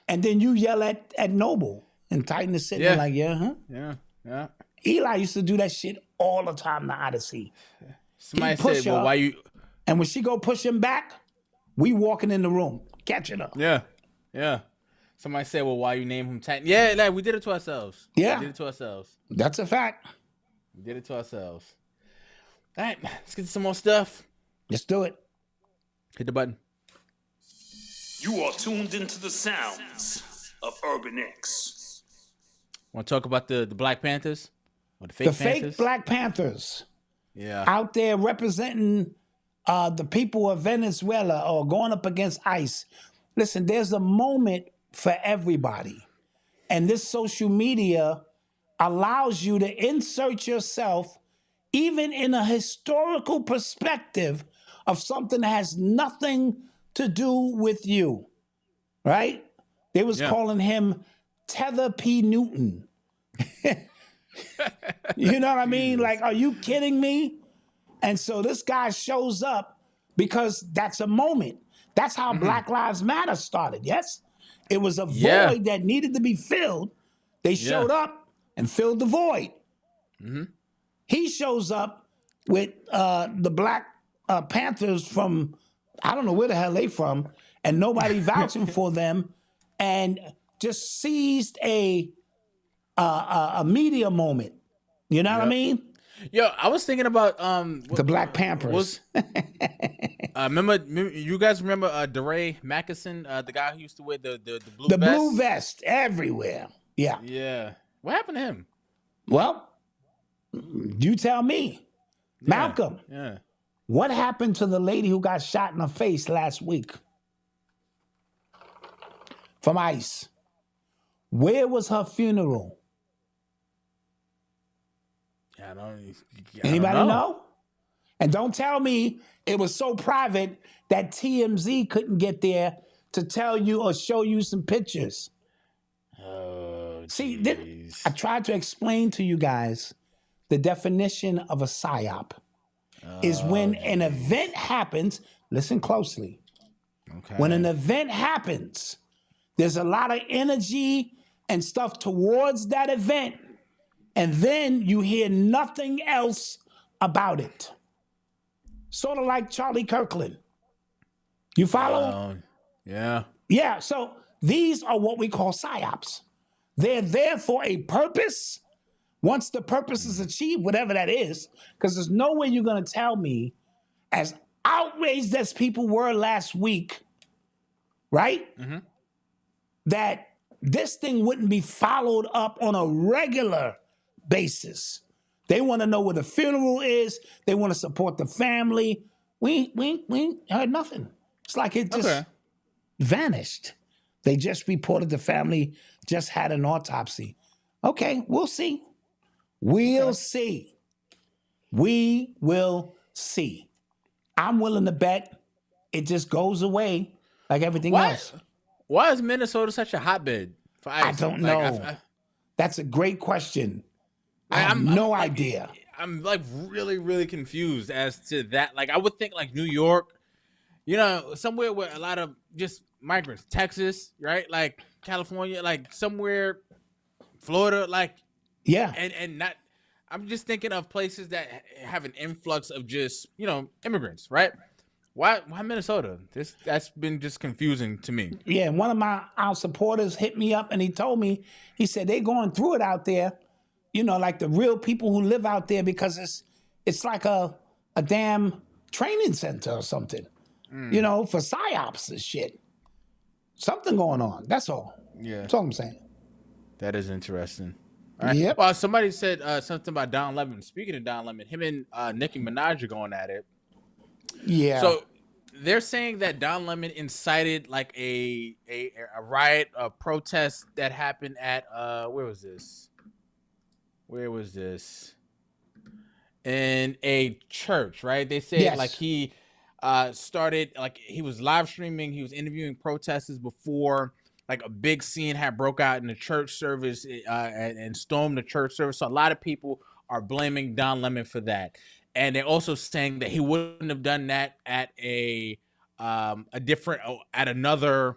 and then you yell at Noble. And Titan is sitting there like, Yeah. Eli used to do that shit all the time in the Odyssey. Somebody said, well, why you... And when she go push him back, we walking in the room, catching up. Yeah. Somebody said, "Well, why you name him Titan?" Yeah, like we did it to ourselves. Yeah, we did it to ourselves. That's a fact. We did it to ourselves. All right, let's get to some more stuff. Let's do it. Hit the button. You are tuned into the sounds of Urban X. Want to talk about the Black Panthers or the The Panthers? fake Black Panthers. Yeah. Out there representing the people of Venezuela or going up against ICE. Listen, there's a moment for everybody. And this social media allows you to insert yourself even in a historical perspective of something that has nothing to do with you, right? They was calling him Tether P. Newton. You know what I mean? Like, are you kidding me? And so this guy shows up because that's a moment. That's how Black Lives Matter started, yes? It was a void that needed to be filled. They showed up and filled the void. He shows up with the Black Panthers from, I don't know where the hell they from, and nobody vouching for them, and just seized a media moment. You know what I mean? Yo, I was thinking about the Black Panthers. Remember, you guys remember DeRay Mackison, the guy who used to wear the blue vest? Blue vest everywhere. Yeah. Yeah. What happened to him? Well, you tell me. Malcom. Yeah. What happened to the lady who got shot in the face last week from ICE? Where was her funeral? I don't Anybody know? And don't tell me it was so private that TMZ couldn't get there to tell you or show you some pictures. Oh, see, I tried to explain to you guys the definition of a psyop is when an event happens. Listen closely. Okay. When an event happens, there's a lot of energy and stuff towards that event. And then you hear nothing else about it. Sort of like Charlie Kirkland. You follow? Yeah. Yeah, so these are what we call psyops. They're there for a purpose. Once the purpose is achieved, whatever that is, because there's no way you're going to tell me, as outraged as people were last week, right? That this thing wouldn't be followed up on a regular basis. They want to know where the funeral is. They want to support the family. We ain't heard nothing. It's like it just vanished. They just reported the family just had an autopsy. Okay, we'll see. We'll see. We will see. I'm willing to bet it just goes away like everything else. Why is Minnesota such a hotbed for ICE? I don't know. That's a great question. I have no idea. I'm like really, really confused as to that. Like I would think like New York, you know, somewhere where a lot of just migrants, Texas, right? Like California, like somewhere, Florida, like and not. I'm just thinking of places that have an influx of just, you know, immigrants, right? Why Minnesota? That's been just confusing to me. Yeah, and one of our supporters hit me up and he told me, he said they're going through it out there, you know, like the real people who live out there, because it's like a damn training center or something, you know, for psyops and shit. Something going on. That's all. Yeah. That's all I'm saying. That is interesting. Right. Yep. Well, somebody said something about Don Lemon. Speaking of Don Lemon, him and Nicki Minaj are going at it. Yeah. So they're saying that Don Lemon incited like a riot, a protest that happened at where was this? In a church, right? They said like he started, like he was live streaming, he was interviewing protesters before like a big scene had broke out in the church service and stormed the church service. So a lot of people are blaming Don Lemon for that. And they're also saying that he wouldn't have done that at another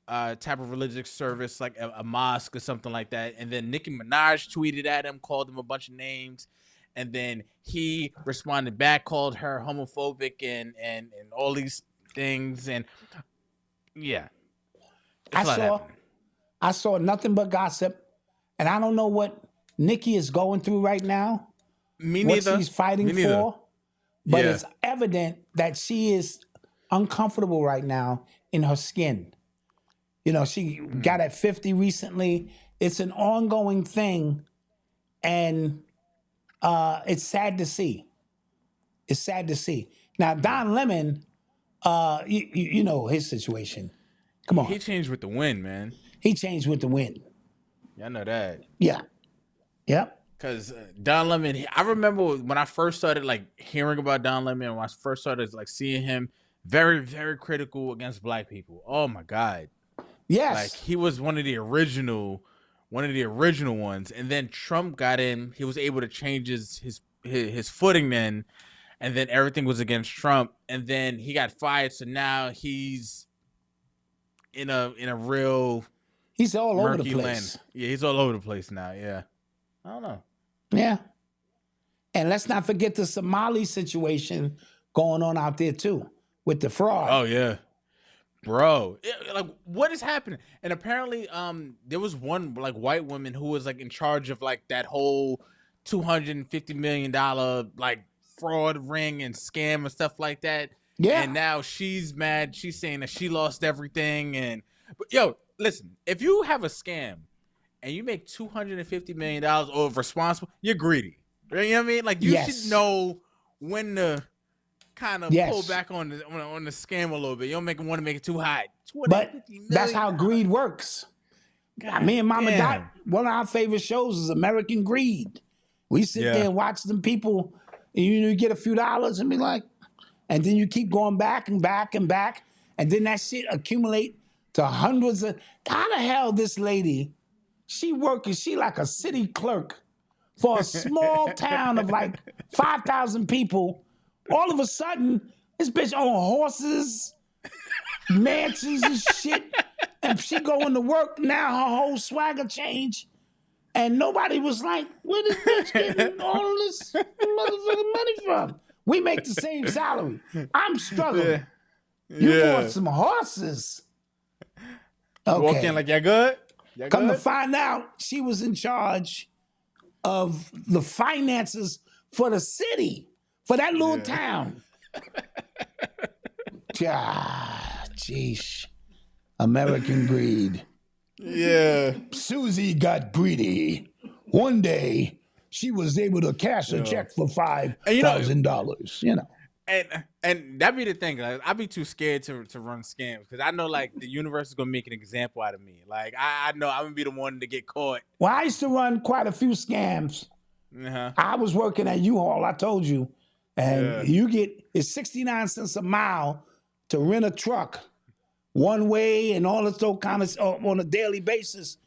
type of religious service, like a mosque or something like that. And then Nicki Minaj tweeted at him, called him a bunch of names. And then he responded back, called her homophobic and all these things. And yeah. I saw nothing but gossip, and I don't know what Nicki is going through right now. Me neither. What she's fighting for, but it's evident that she is uncomfortable right now in her skin. You know, she got at 50 recently. It's an ongoing thing, and it's sad to see. It's sad to see. Now, Don Lemon, you know his situation. Come on. He changed with the wind, man. He changed with the wind. Yeah, I know that. Yeah. Yep. Because Don Lemon, I remember when I first started like hearing about Don Lemon, when I first started like seeing him, very, very critical against black people. Oh my God. Yes. Like he was one of the original ones. And then Trump got in, he was able to change his footing then, and then everything was against Trump. And then he got fired. So now he's in a real he's all over the place. Land. Yeah, he's all over the place now. Yeah. I don't know. Yeah. And let's not forget the Somali situation going on out there too with the fraud. Oh yeah. Bro, like what is happening? And apparently there was one like white woman who was like in charge of like that whole $250 million like fraud ring and scam and stuff like that. Yeah. And now she's mad. She's saying that she lost everything. But yo, listen, if you have a scam and you make $250 million or responsible, you're greedy. You know what I mean? Like you should know when to kind of pull back on the scam a little bit. You don't want to make it too high. But that's how greed works. God, me and Mama Dot, one of our favorite shows is American Greed. We sit there and watch them people, and you get a few dollars and be like, and then you keep going back and back and back, and then that shit accumulate to hundreds of. How the hell this lady? She like a city clerk for a small town of like 5,000 people. All of a sudden, this bitch own horses, mansions and shit. And she going to work, now her whole swagger change. And nobody was like, where this bitch getting all of this motherfucking money from? We make the same salary. I'm struggling. You bought some horses. Okay. Walk in like, y'all good? Come to find out, she was in charge of the finances for the city, for that little town. Jeez. American Greed. Yeah. Susie got greedy. One day, she was able to cash a check for $5,000. You know. And that be the thing. Like, I'd be too scared to run scams because I know like the universe is gonna make an example out of me. Like I know I'm gonna be the one to get caught. Well, I used to run quite a few scams. I was working at U-Haul, I told you, and it's 69 cents a mile to rent a truck one way and all this kind of on a daily basis.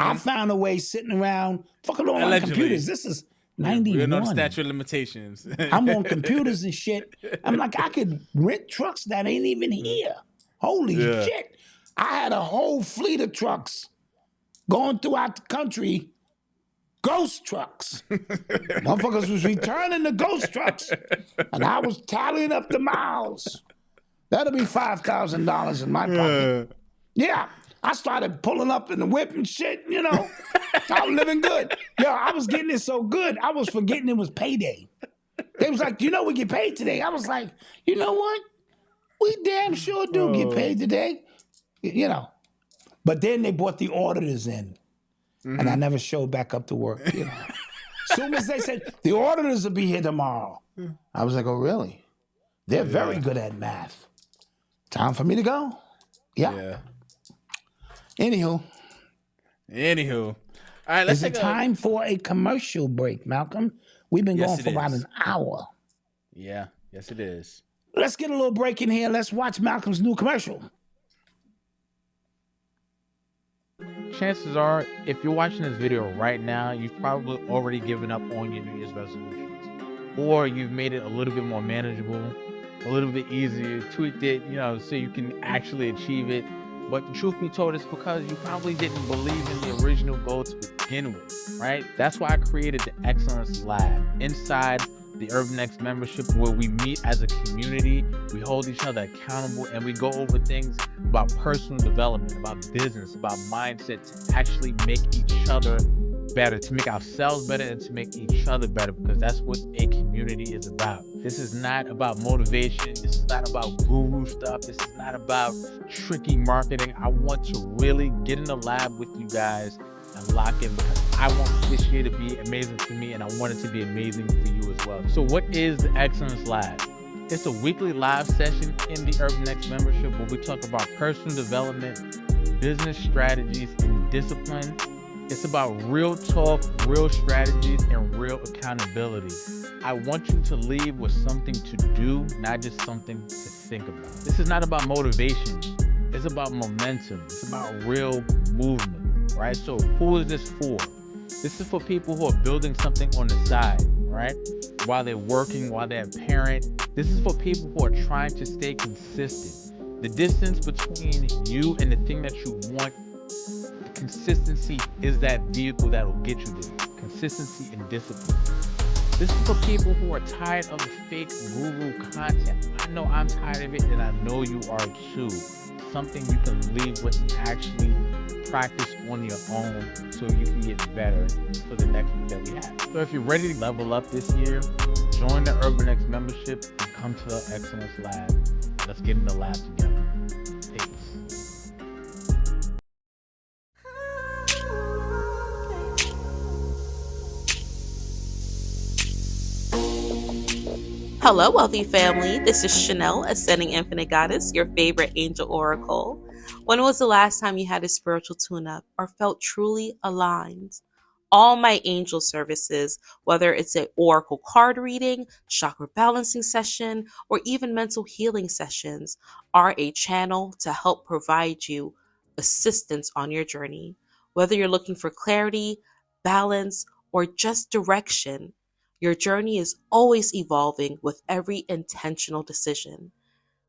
I found a way sitting around fucking on computers. This is 91. We're on statute of limitations. I'm on computers and shit. I'm like, I could rent trucks that ain't even here. Holy shit. I had a whole fleet of trucks going throughout the country. Ghost trucks. Motherfuckers was returning the ghost trucks. And I was tallying up the miles. That'll be $5,000 in my pocket. Yeah. I started pulling up in the whip and shit, you know. I was living good. Yo, I was getting it so good, I was forgetting it was payday. They was like, we get paid today. I was like, you know what? We damn sure do get paid today. You know. But then they brought the auditors in. And I never showed back up to work. You know. Soon as they said, the auditors will be here tomorrow. I was like, oh, really? They're very good at math. Time for me to go? Yeah. Anywho. All right, let's take time for a commercial break, Malcolm. We've been going for about an hour. Yeah, yes it is. Let's get a little break in here. Let's watch Malcolm's new commercial. Chances are, if you're watching this video right now, you've probably already given up on your New Year's resolutions. Or you've made it a little bit more manageable, a little bit easier, tweaked it, so you can actually achieve it. But the truth be told, it's because you probably didn't believe in the original goal to begin with, right? That's why I created the Excellence Lab inside the Urban X membership, where we meet as a community, we hold each other accountable, and we go over things about personal development, about business, about mindset, to actually make each other better, to make ourselves better, and to make each other better, because that's what a community is about. This is not about motivation. This is not about guru stuff. This is not about tricky marketing. I want to really get in the lab with you guys and lock in, because I want this year to be amazing for me, and I want it to be amazing for you as well. So what is the Excellence Lab? It's a weekly live session in the Urban X membership where we talk about personal development, business strategies, and discipline. It's about real talk, real strategies, and real accountability. I want you to leave with something to do, not just something to think about. This is not about motivation. It's about momentum. It's about real movement, right? So who is this for? This is for people who are building something on the side, right? While they're working, while they're a parent. This is for people who are trying to stay consistent. The distance between you and the thing that you want, consistency is that vehicle that will get you there. Consistency and discipline. This is for people who are tired of the fake guru content. I know I'm tired of it, and I know you are too. Something you can leave with and actually practice on your own so you can get better for the next week that we have. So if you're ready to level up this year, join the Urban X membership and come to the Excellence Lab. Let's get in the lab together. Thanks. Hello, wealthy family. This is Chanel, Ascending Infinite Goddess, your favorite angel oracle. When was the last time you had a spiritual tune-up or felt truly aligned? All my angel services, whether it's an oracle card reading, chakra balancing session, or even mental healing sessions, are a channel to help provide you assistance on your journey. Whether you're looking for clarity, balance, or just direction, your journey is always evolving with every intentional decision.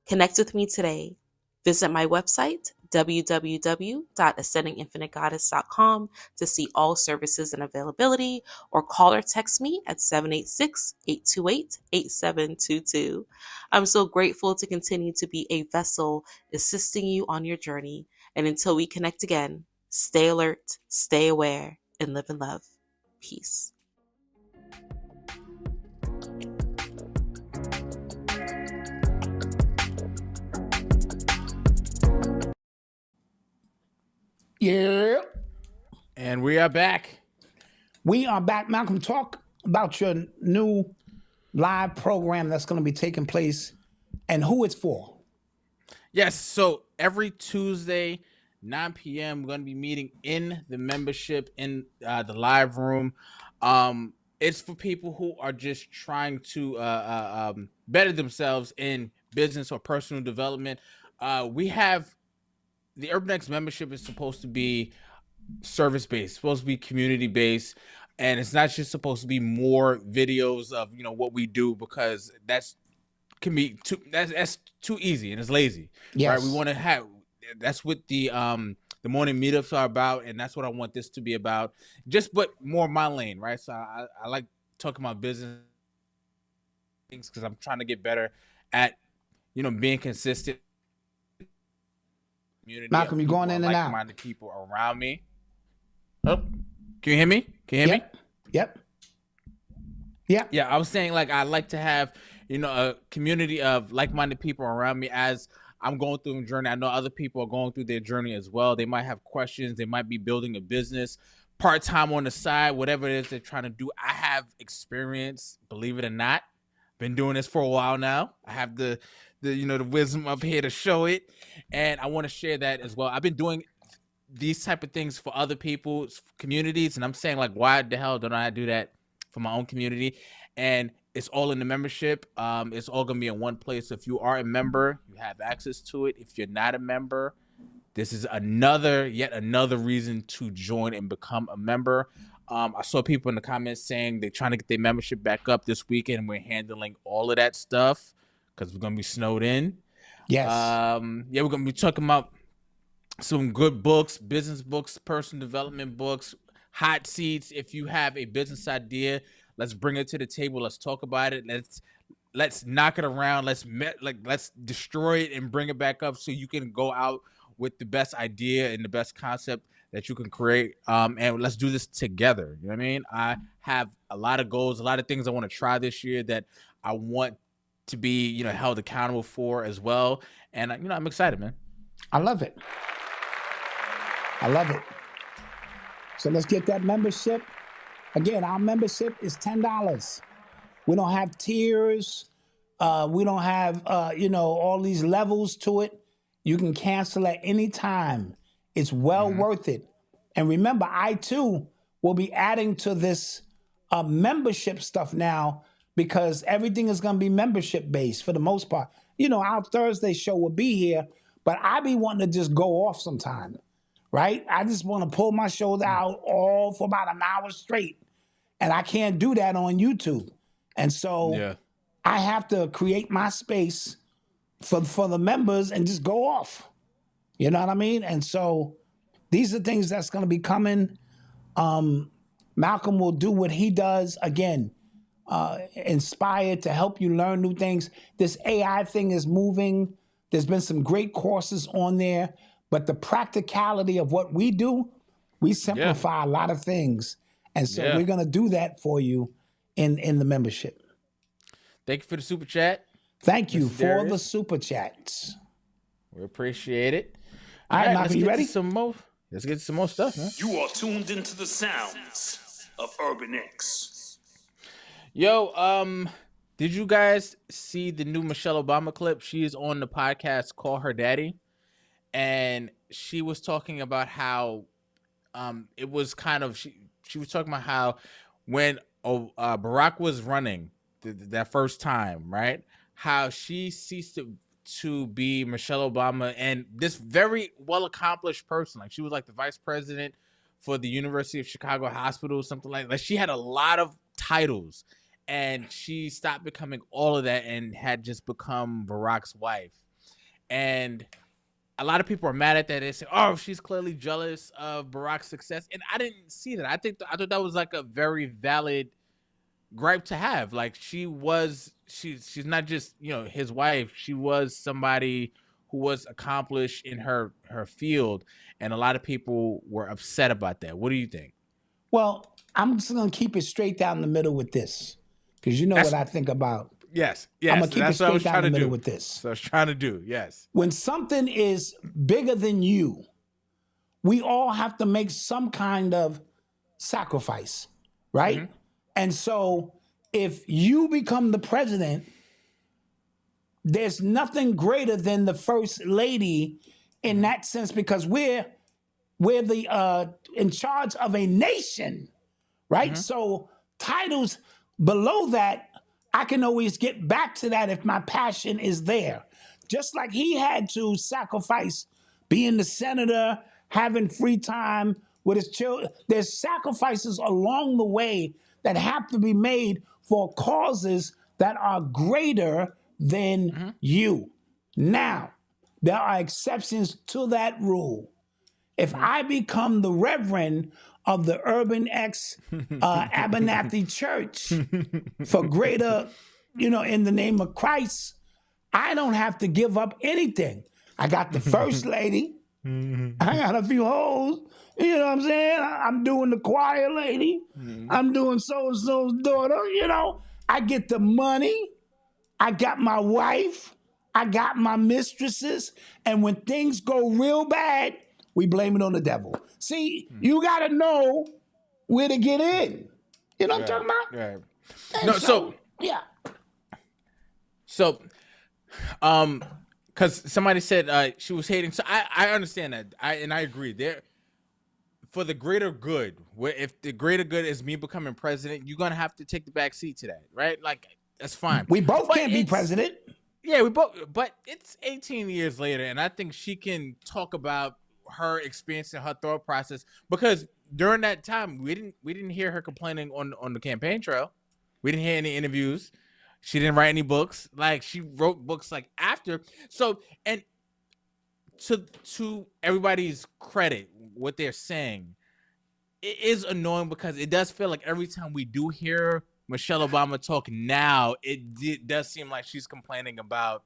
Connect with me today. Visit my website, www.ascendinginfinitegoddess.com, to see all services and availability, or call or text me at 786-828-8722. I'm so grateful to continue to be a vessel assisting you on your journey. And until we connect again, stay alert, stay aware, and live in love. Peace. Yeah. And we are back. We are back. Malcolm, talk about your new live program that's going to be taking place and who it's for. Yes, so every Tuesday, 9 p.m., we're going to be meeting in the membership in the live room. It's for people who are just trying to better themselves in business or personal development. We have the Urban X membership is supposed to be service-based, supposed to be community-based, and it's not just supposed to be more videos of what we do, because that's too easy and it's lazy. Yes. Right? We want to have, that's what the morning meetups are about, and that's what I want this to be about. But more my lane, right? So I like talking about business things because I'm trying to get better at being consistent. Malcolm, you're going in and out. Like-minded people around me. Oh, can you hear me? Can you hear me? Yep. Yeah, I was saying, like, I like to have a community of like-minded people around me as I'm going through a journey. I know other people are going through their journey as well. They might have questions. They might be building a business part-time on the side, whatever it is they're trying to do. I have experience, believe it or not. Been doing this for a while now. I have the wisdom up here to show it, and I want to share that as well. I've been doing these type of things for other people's communities, and I'm saying, like, why the hell don't I do that for my own community? And it's all in the membership. It's all gonna be in one place. If you are a member, you have access to it. If you're not a member, this is yet another reason to join and become a member. I saw people in the comments saying they're trying to get their membership back up this weekend, and we're handling all of that stuff because we're gonna be snowed in. Yes. We're gonna be talking about some good books, business books, personal development books, hot seats. If you have a business idea, Let's bring it to the table. Let's talk about it. Let's knock it around. Let's destroy it and bring it back up so you can go out with the best idea and the best concept that you can create. And let's do this together. You know what I mean? I have a lot of goals, a lot of things I want to try this year that I want to be, you know, held accountable for as well. And you know, I'm excited, man. I love it. I love it. So let's get that membership. Again, our membership is $10. We don't have tiers. We don't have, all these levels to it. You can cancel at any time. It's well worth it. And remember, I too will be adding to this membership stuff now because everything is going to be membership based for the most part. You know, our Thursday show will be here, but I be wanting to just go off sometime, right? I just want to pull my shoulder out all for about an hour straight. And I can't do that on YouTube. And so I have to create my space for the members and just go off. You know what I mean? And so these are things that's going to be coming. Malcom will do what he does, again, inspired to help you learn new things. This AI thing is moving. There's been some great courses on there, but the practicality of what we do, we simplify a lot of things. And so we're going to do that for you in the membership. Thank you for the super chat. Thank you for the super chats. We appreciate it. All right, Malcom, you ready? Let's get some more stuff, man. You are tuned into the sounds of Urban X. Yo, did you guys see the new Michelle Obama clip? She is on the podcast Call Her Daddy, and she was talking about how it was kind of she was talking about how when Barack was running that first time, right? How she ceased to be Michelle Obama and this very well accomplished person. Like she was like the vice president for the University of Chicago Hospital, something like that. She had a lot of titles, and she stopped becoming all of that and had just become Barack's wife. And a lot of people are mad at that. They say, "Oh, she's clearly jealous of Barack's success," and I didn't see that. I thought that was like a very valid gripe to have. Like she's not just, you know, his wife. She was somebody who was accomplished in her field, and a lot of people were upset about that. What do you think? Well, I'm just gonna keep it straight down the middle with this, because you know what I think about. Yes. I'm gonna keep it straight down the middle with this. So I was trying to do. Yes. When something is bigger than you, we all have to make some kind of sacrifice, right? Mm-hmm. And so if you become the president, there's nothing greater than the first lady in that sense, because we're the in charge of a nation, right? Mm-hmm. So titles below that, I can always get back to that if my passion is there. Just like he had to sacrifice being the senator, having free time with his children. There's sacrifices along the way that have to be made for causes that are greater than you. Now, there are exceptions to that rule. If I become the reverend of the Urban X Abernathy Church for greater, in the name of Christ, I don't have to give up anything. I got the first lady. I got a few hoes. You know what I'm saying? I'm doing the choir lady. I'm doing so-and-so's daughter. I get the money. I got my wife. I got my mistresses. And when things go real bad, we blame it on the devil. See, you got to know where to get in. You know what I'm talking about? Right. No, so yeah. So, because somebody said she was hating. So I understand that. I agree. There, for the greater good, if the greater good is me becoming president, you're gonna have to take the back seat to that, right? Like that's fine. We both can't be president. Yeah, we both. But it's 18 years later, and I think she can talk about her experience and her thought process, because during that time we didn't hear her complaining on the campaign trail. We didn't hear any interviews. She didn't write any books. Like she wrote books like after. So, and to everybody's credit, what they're saying, it is annoying because it does feel like every time we do hear Michelle Obama talk now, it does seem like she's complaining about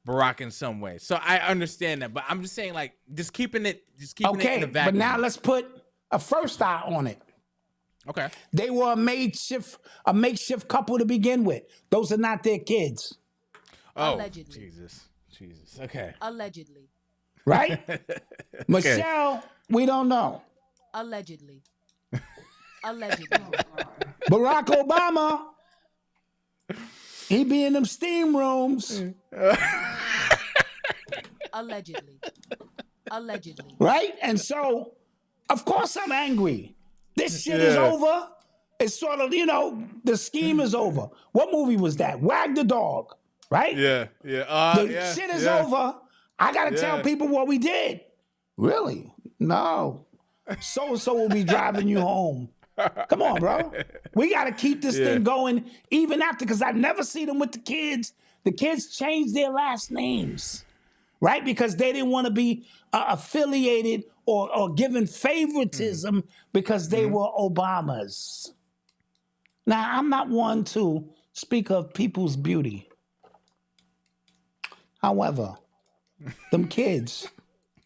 Barack in some way. So I understand that, but I'm just saying, like, just keeping it in the vacuum. But now let's put a first eye on it. Okay. They were a makeshift couple to begin with. Those are not their kids. Oh, Allegedly. Jesus. Okay. Allegedly. Right? Michelle, we don't know. Allegedly. Barack Obama, he be in them steam rooms. Allegedly. Right? And so, of course I'm angry. This shit is over. It's sort of, the scheme is over. What movie was that? Wag the Dog, right? Yeah. The shit is over. I got to tell people what we did. Really? No. So-and-so will be driving you home. Come on, bro. We got to keep this thing going even after, because I never see them with the kids. The kids changed their last names, right? Because they didn't want to be affiliated or given favoritism because they were Obamas. Now, I'm not one to speak of people's beauty. However, them kids,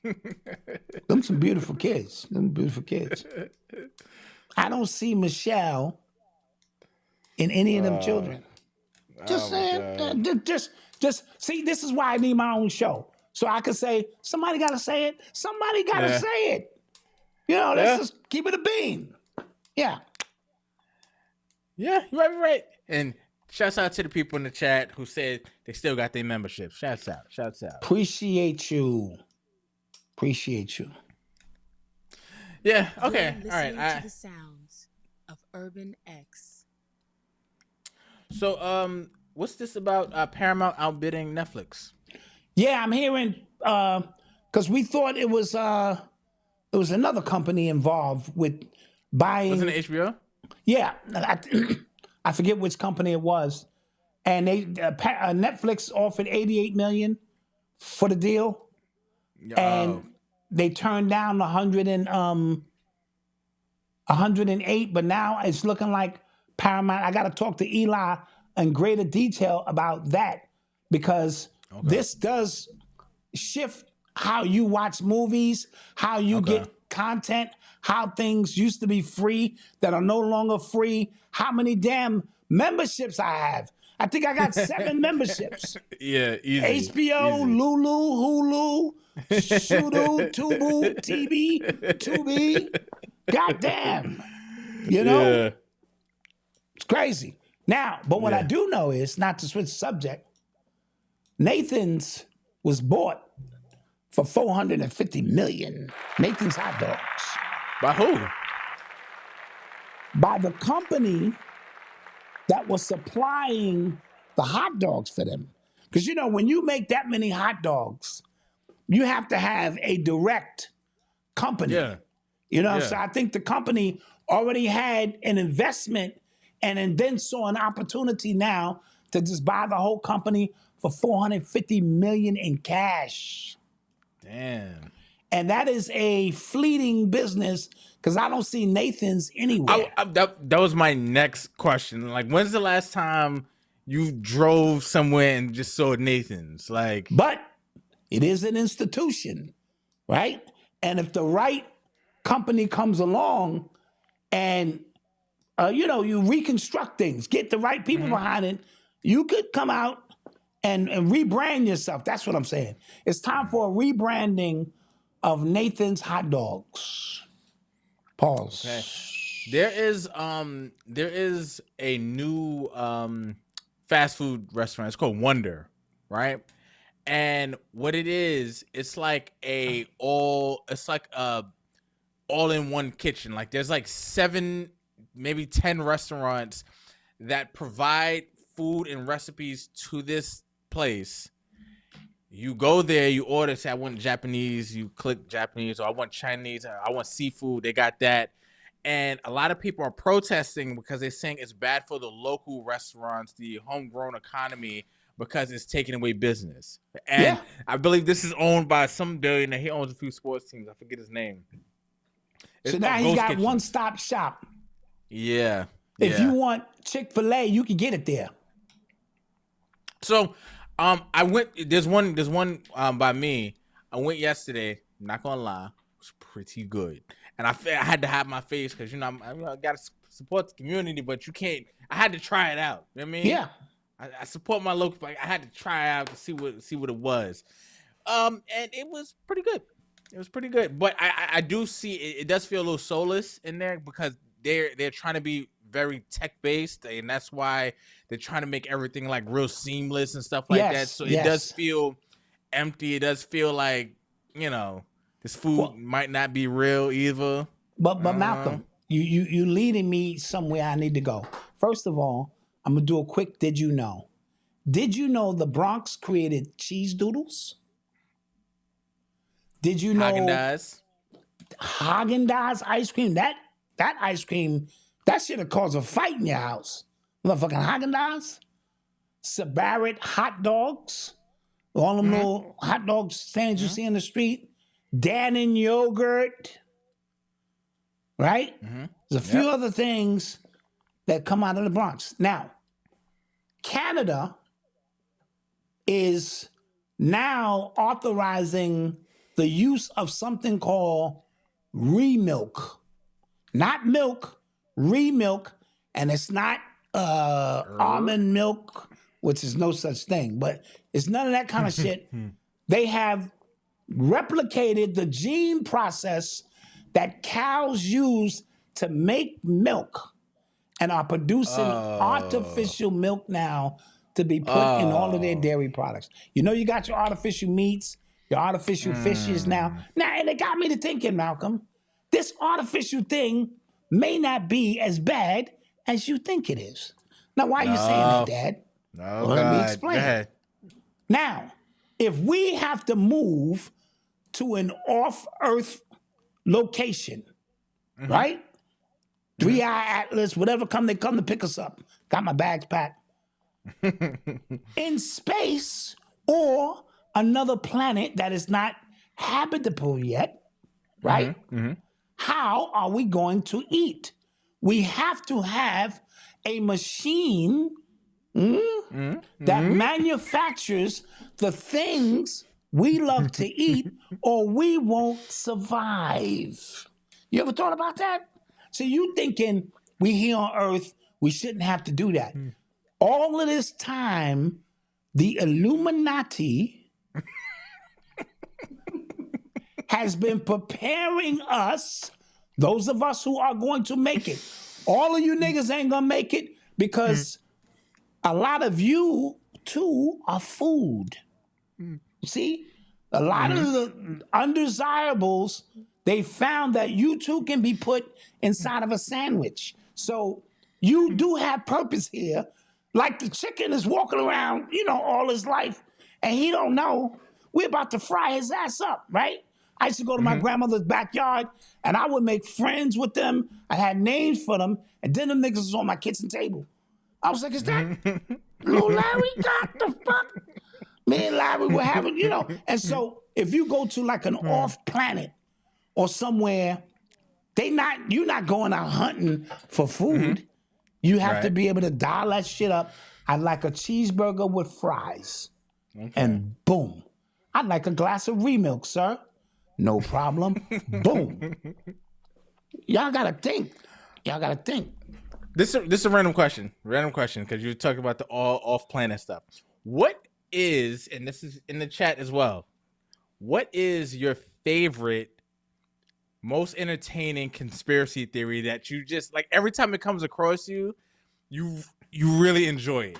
them some beautiful kids. I don't see Michelle in any of them children. Just saying. Just see, this is why I need my own show. So I can say, somebody got to say it. Somebody got to say it. Let's just keep it a bean. Yeah. Yeah, you're right. And shouts out to the people in the chat who said they still got their membership. Shouts out. Appreciate you. Yeah, okay. You're All right. listening to the sounds of Urban X. So, what's this about Paramount outbidding Netflix? Yeah, I'm hearing, because we thought it was another company involved with buying. Wasn't it HBO? Yeah, I forget which company it was, and they Netflix offered $88 million for the deal, and they turned down 108, but now it's looking like Paramount. I got to talk to Eli in greater detail about that, because this does shift how you watch movies, how you get content, how things used to be free that are no longer free, how many damn memberships I have. I think I got 7 memberships. Yeah, easy. HBO, easy. Lulu, Sudo, Tubu, TV, Tubi. Goddamn. Yeah. It's crazy. Now, but what I do know is, not to switch subject, Nathan's was bought for $450 million. Nathan's Hot Dogs. By who? By the company that was supplying the hot dogs for them. Because, when you make that many hot dogs, you have to have a direct company. Yeah. So I think the company already had an investment and then saw an opportunity now to just buy the whole company for $450 million in cash. Damn. And that is a fleeting business, because I don't see Nathan's anywhere. That was my next question. Like, when's the last time you drove somewhere and just saw Nathan's? But it is an institution, right? And if the right company comes along and, you reconstruct things, get the right people behind it, you could come out and rebrand yourself. That's what I'm saying. It's time for a rebranding of Nathan's Hot Dogs. Pause. Okay. There is a new fast food restaurant. It's called Wonder, right? And what it is, it's like all-in-one kitchen. Like, there's like 7, maybe 10 restaurants that provide food and recipes to this place. You go there, you order, say, I want Japanese, you click Japanese, or I want Chinese, I want seafood, they got that. And a lot of people are protesting because they're saying it's bad for the local restaurants, the homegrown economy, because it's taking away business. And I believe this is owned by some billionaire. He owns a few sports teams. I forget his name. So now he's got one-stop shop. Yeah. If you want Chick-fil-A, you can get it there. So, I went. There's one by me. I went yesterday. Not gonna lie, it was pretty good. And I had to have my face because I gotta support the community, but you can't. I had to try it out. You know what I mean? Yeah. I support my local. But I had to try it out to see what it was. And it was pretty good. It was pretty good. But I do see it does feel a little soulless in there because they're trying to be very tech based, and that's why they're trying to make everything like real seamless and stuff like that. So it does feel empty. It does feel like, this food might not be real either. But Malcolm, you leading me somewhere I need to go. First of all, I'm gonna do a quick did you know? Did you know the Bronx created cheese doodles? Did you know Haagen-Dazs ice cream? That ice cream, that should have caused a fight in your house. Motherfucking Haagen-Dazs, Sabarit hot dogs, all them little hot dog stands you see in the street, Dannon yogurt, right? There's a few other things that come out of the Bronx. Now, Canada is now authorizing the use of something called remilk. Not milk, remilk, and it's not almond milk, which is no such thing, but it's none of that kind of shit. They have replicated the gene process that cows use to make milk and are producing artificial milk now to be put in all of their dairy products. You got your artificial meats, your artificial fishes now. And it got me to thinking, Malcolm, this artificial thing may not be as bad as you think it is. Now, why are you saying that, Dad? No, let me explain. Now, if we have to move to an off-Earth location, right? 3-Eye Atlas, whatever they come to pick us up. Got my bags packed. In space or another planet that is not habitable yet, right? How are we going to eat? We have to have a machine that manufactures the things we love to eat or we won't survive. You ever thought about that? So you thinking we here on Earth, we shouldn't have to do that. All of this time, the Illuminati has been preparing us, those of us who are going to make it. All of you niggas ain't gonna make it because a lot of you, too, are food. See? A lot of the undesirables, they found that you, too, can be put inside of a sandwich. So you do have purpose here. Like the chicken is walking around, all his life, and he don't know we're about to fry his ass up, right? I used to go to my grandmother's backyard, and I would make friends with them. I had names for them, and then them niggas was on my kitchen table. I was like, is that little Larry? Got the fuck? Me and Larry were having, And so if you go to like an off planet or somewhere, you're not going out hunting for food. You have to be able to dial that shit up. I'd like a cheeseburger with fries. And boom. I'd like a glass of remilk, sir. No problem. Boom. Y'all gotta think. This is a random question, because you're talking about the all off-planet stuff. What is, and this is in the chat as well, what is your favorite, most entertaining conspiracy theory that you just, like, every time it comes across you really enjoy it?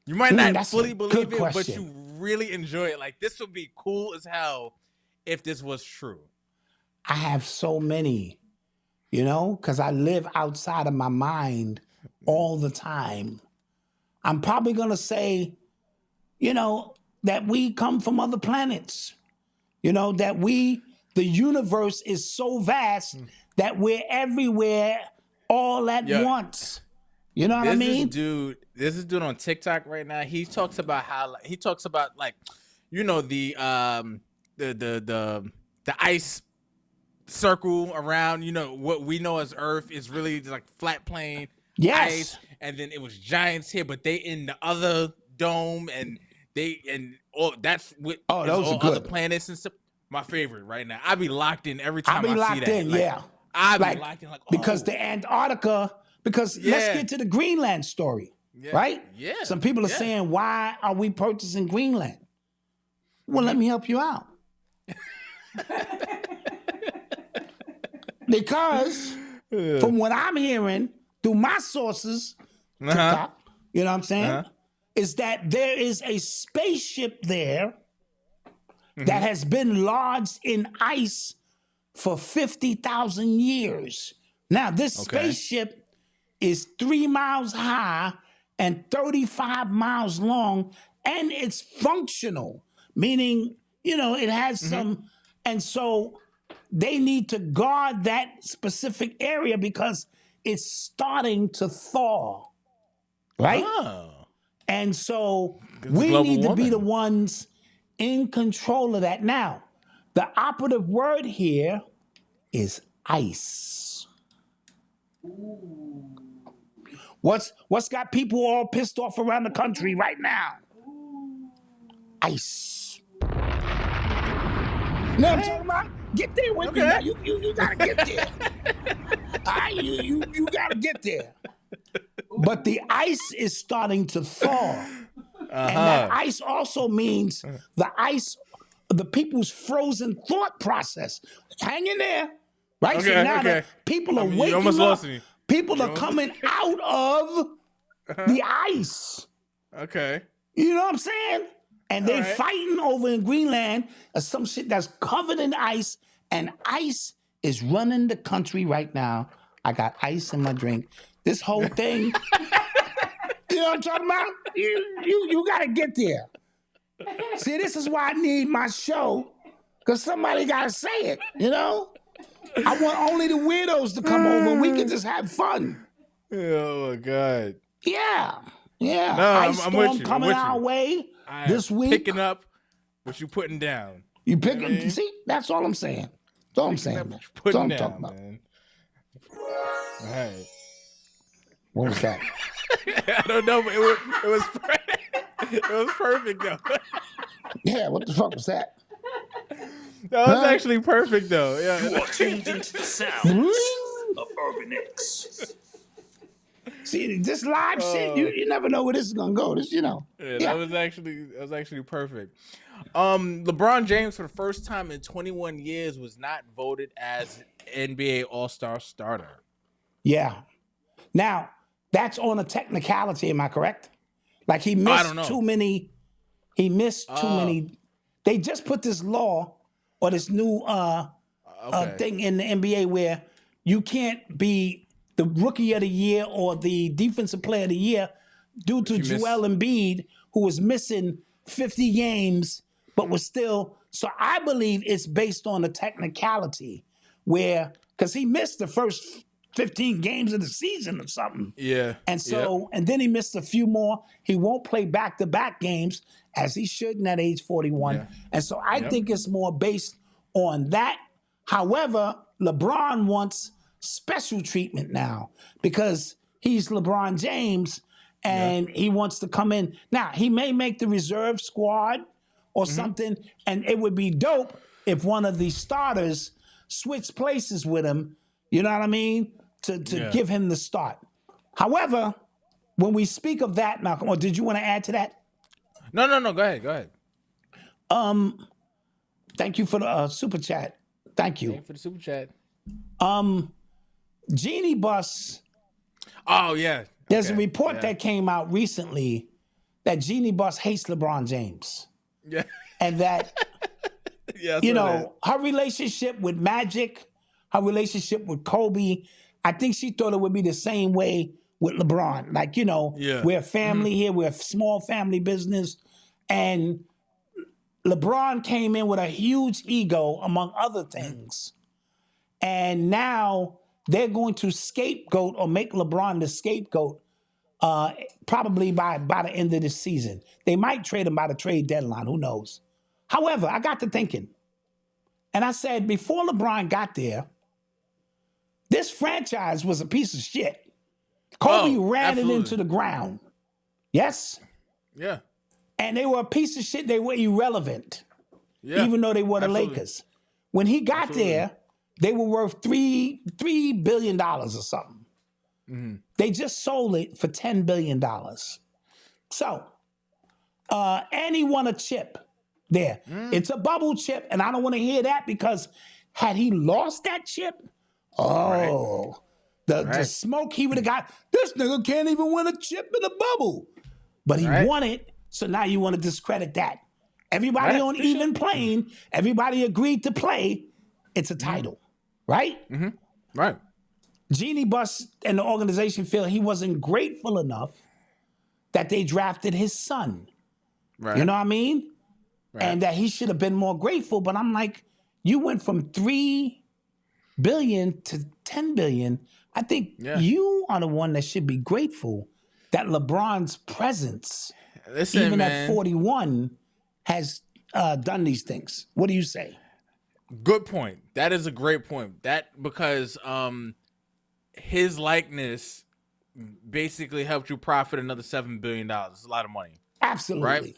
You might not fully believe it, but you really enjoy it. Like, this would be cool as hell if this was true. I have so many, because I live outside of my mind all the time. I'm probably going to say, that we come from other planets, that the universe is so vast that we're everywhere all at once. You know what I mean? There's this dude on TikTok right now. He talks about how, the ice circle around, what we know as Earth is really like flat plane. ice, and then it was Giants here, but they in the other dome, and that's with those are other good. planets and stuff. My favorite right now. I be locked in every time I see that. I be locked in, like, I be locked in, because the Antarctica. Because let's get to the Greenland story, right? Yeah. Some people are saying, why are we purchasing Greenland? Well, let me help you out. Because from what I'm hearing through my sources, TikTok, you know what I'm saying, is that there is a spaceship there that has been lodged in ice for 50,000 years. Now, this spaceship is 3 miles high and 35 miles long, and it's functional, meaning, it has some, and so they need to guard that specific area because it's starting to thaw, right? Oh. And so we need to be the ones in control of that. Now, the operative word here is ice. What's got people all pissed off around the country right now? Ice. You know what I'm talking about? Get there with me now. You gotta get there. All right, you gotta get there. But the ice is starting to thaw. And that ice also means the people's frozen thought process. Hang in there. Right? So now people are waking up. People are coming out of the ice. Okay. You know what I'm saying? And they're fighting over in Greenland some shit that's covered in ice, and ice is running the country right now. I got ice in my drink. This whole thing, you know what I'm talking about? You gotta get there. See, this is why I need my show, because somebody gotta say it, I want only the weirdos to come over. We can just have fun. Oh my God. Yeah. No, Ice I'm storm with you. coming our way this week. Picking up what you putting down. You picking? See, that's all I'm saying. That's all I'm saying. That's all I'm talking about. Man. All right. What was that? I don't know, but it was perfect though. Yeah, what the fuck was that? That was actually perfect though. Yeah. You are tuned into the sounds of Urban X. See, this live shit, you never know where this is gonna go. That was actually perfect. LeBron James, for the first time in 21 years, was not voted as NBA All-Star starter. Yeah. Now, that's on a technicality, am I correct? Like he missed too many. He missed too many. They just put this law or this new thing in the NBA where you can't be the rookie of the year or the defensive player of the year due to Joel Embiid, who was missing 50 games, but was still. So I believe it's based on a technicality where, because he missed the first 15 games of the season or something. Yeah. And so, and then he missed a few more. He won't play back-to-back games as he shouldn't at age 41. Yeah. And so I think it's more based on that. However, LeBron wants special treatment now because he's LeBron James and he wants to come in. Now, he may make the reserve squad or something, and it would be dope if one of the starters switched places with him, you know what I mean, to give him the start. However, when we speak of that, Malcolm, or did you want to add to that? No, go ahead. Thank you for the super chat. Thank you. Thank you for the super chat. Genie Bus. Oh, yeah. There's a report that came out recently that Genie Bus hates LeBron James. Yeah. And that, her relationship with Magic, her relationship with Kobe, I think she thought it would be the same way with LeBron. Like, we're a family here, we're a small family business. And LeBron came in with a huge ego, among other things. And now they're going to scapegoat or make LeBron the scapegoat probably by the end of this season. They might trade him by the trade deadline. Who knows? However, I got to thinking. And I said, before LeBron got there, this franchise was a piece of shit. Kobe ran it into the ground. Yes? Yeah. And they were a piece of shit. They were irrelevant. Yeah. Even though they were the Lakers. When he got there, they were worth $3 billion or something. Mm-hmm. They just sold it for $10 billion. So, and he won a chip there. It's a bubble chip, and I don't want to hear that because had he lost that chip, the smoke he would have got, this nigga can't even win a chip in a bubble. But he won it, so now you want to discredit that. Everybody on even plane, everybody agreed to play. It's a title, right? Mm-hmm. Right. Jeannie Buss and the organization feel he wasn't grateful enough that they drafted his son. Right. You know what I mean? Right. And that he should have been more grateful. But I'm like, you went from $3 billion to $10 billion. I think you are the one that should be grateful that LeBron's presence, even at 41, has done these things. What do you say? Good point. That is a great point. That because his likeness basically helped you profit another $7 billion. It's a lot of money. Absolutely. Right?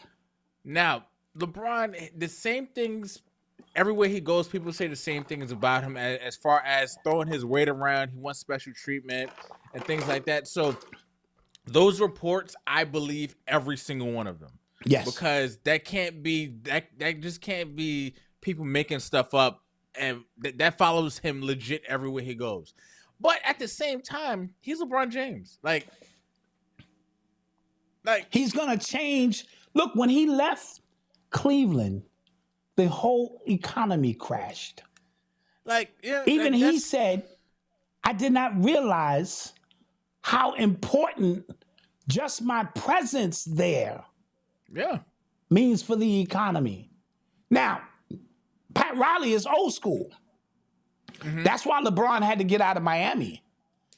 Now, LeBron, the same things, everywhere he goes, people say the same things about him as far as throwing his weight around. He wants special treatment and things like that. So those reports, I believe every single one of them. Yes. Because that can't be, that just can't be people making stuff up, and that follows him legit everywhere he goes. But at the same time, he's LeBron James. Like he's gonna change. Look, when he left Cleveland, the whole economy crashed. Even he said, I did not realize how important just my presence there means for the economy. Now, Pat Riley is old school. Mm-hmm. That's why LeBron had to get out of Miami.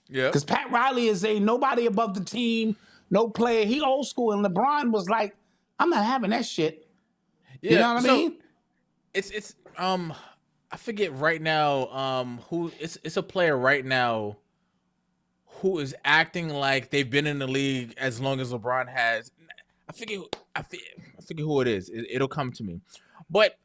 Yeah. Because Pat Riley is a nobody above the team, no player. He old school. And LeBron was like, I'm not having that shit. Yeah, you know what I mean? It's I forget right now who it's a player right now who is acting like they've been in the league as long as LeBron has. I forget who it is. It'll come to me. But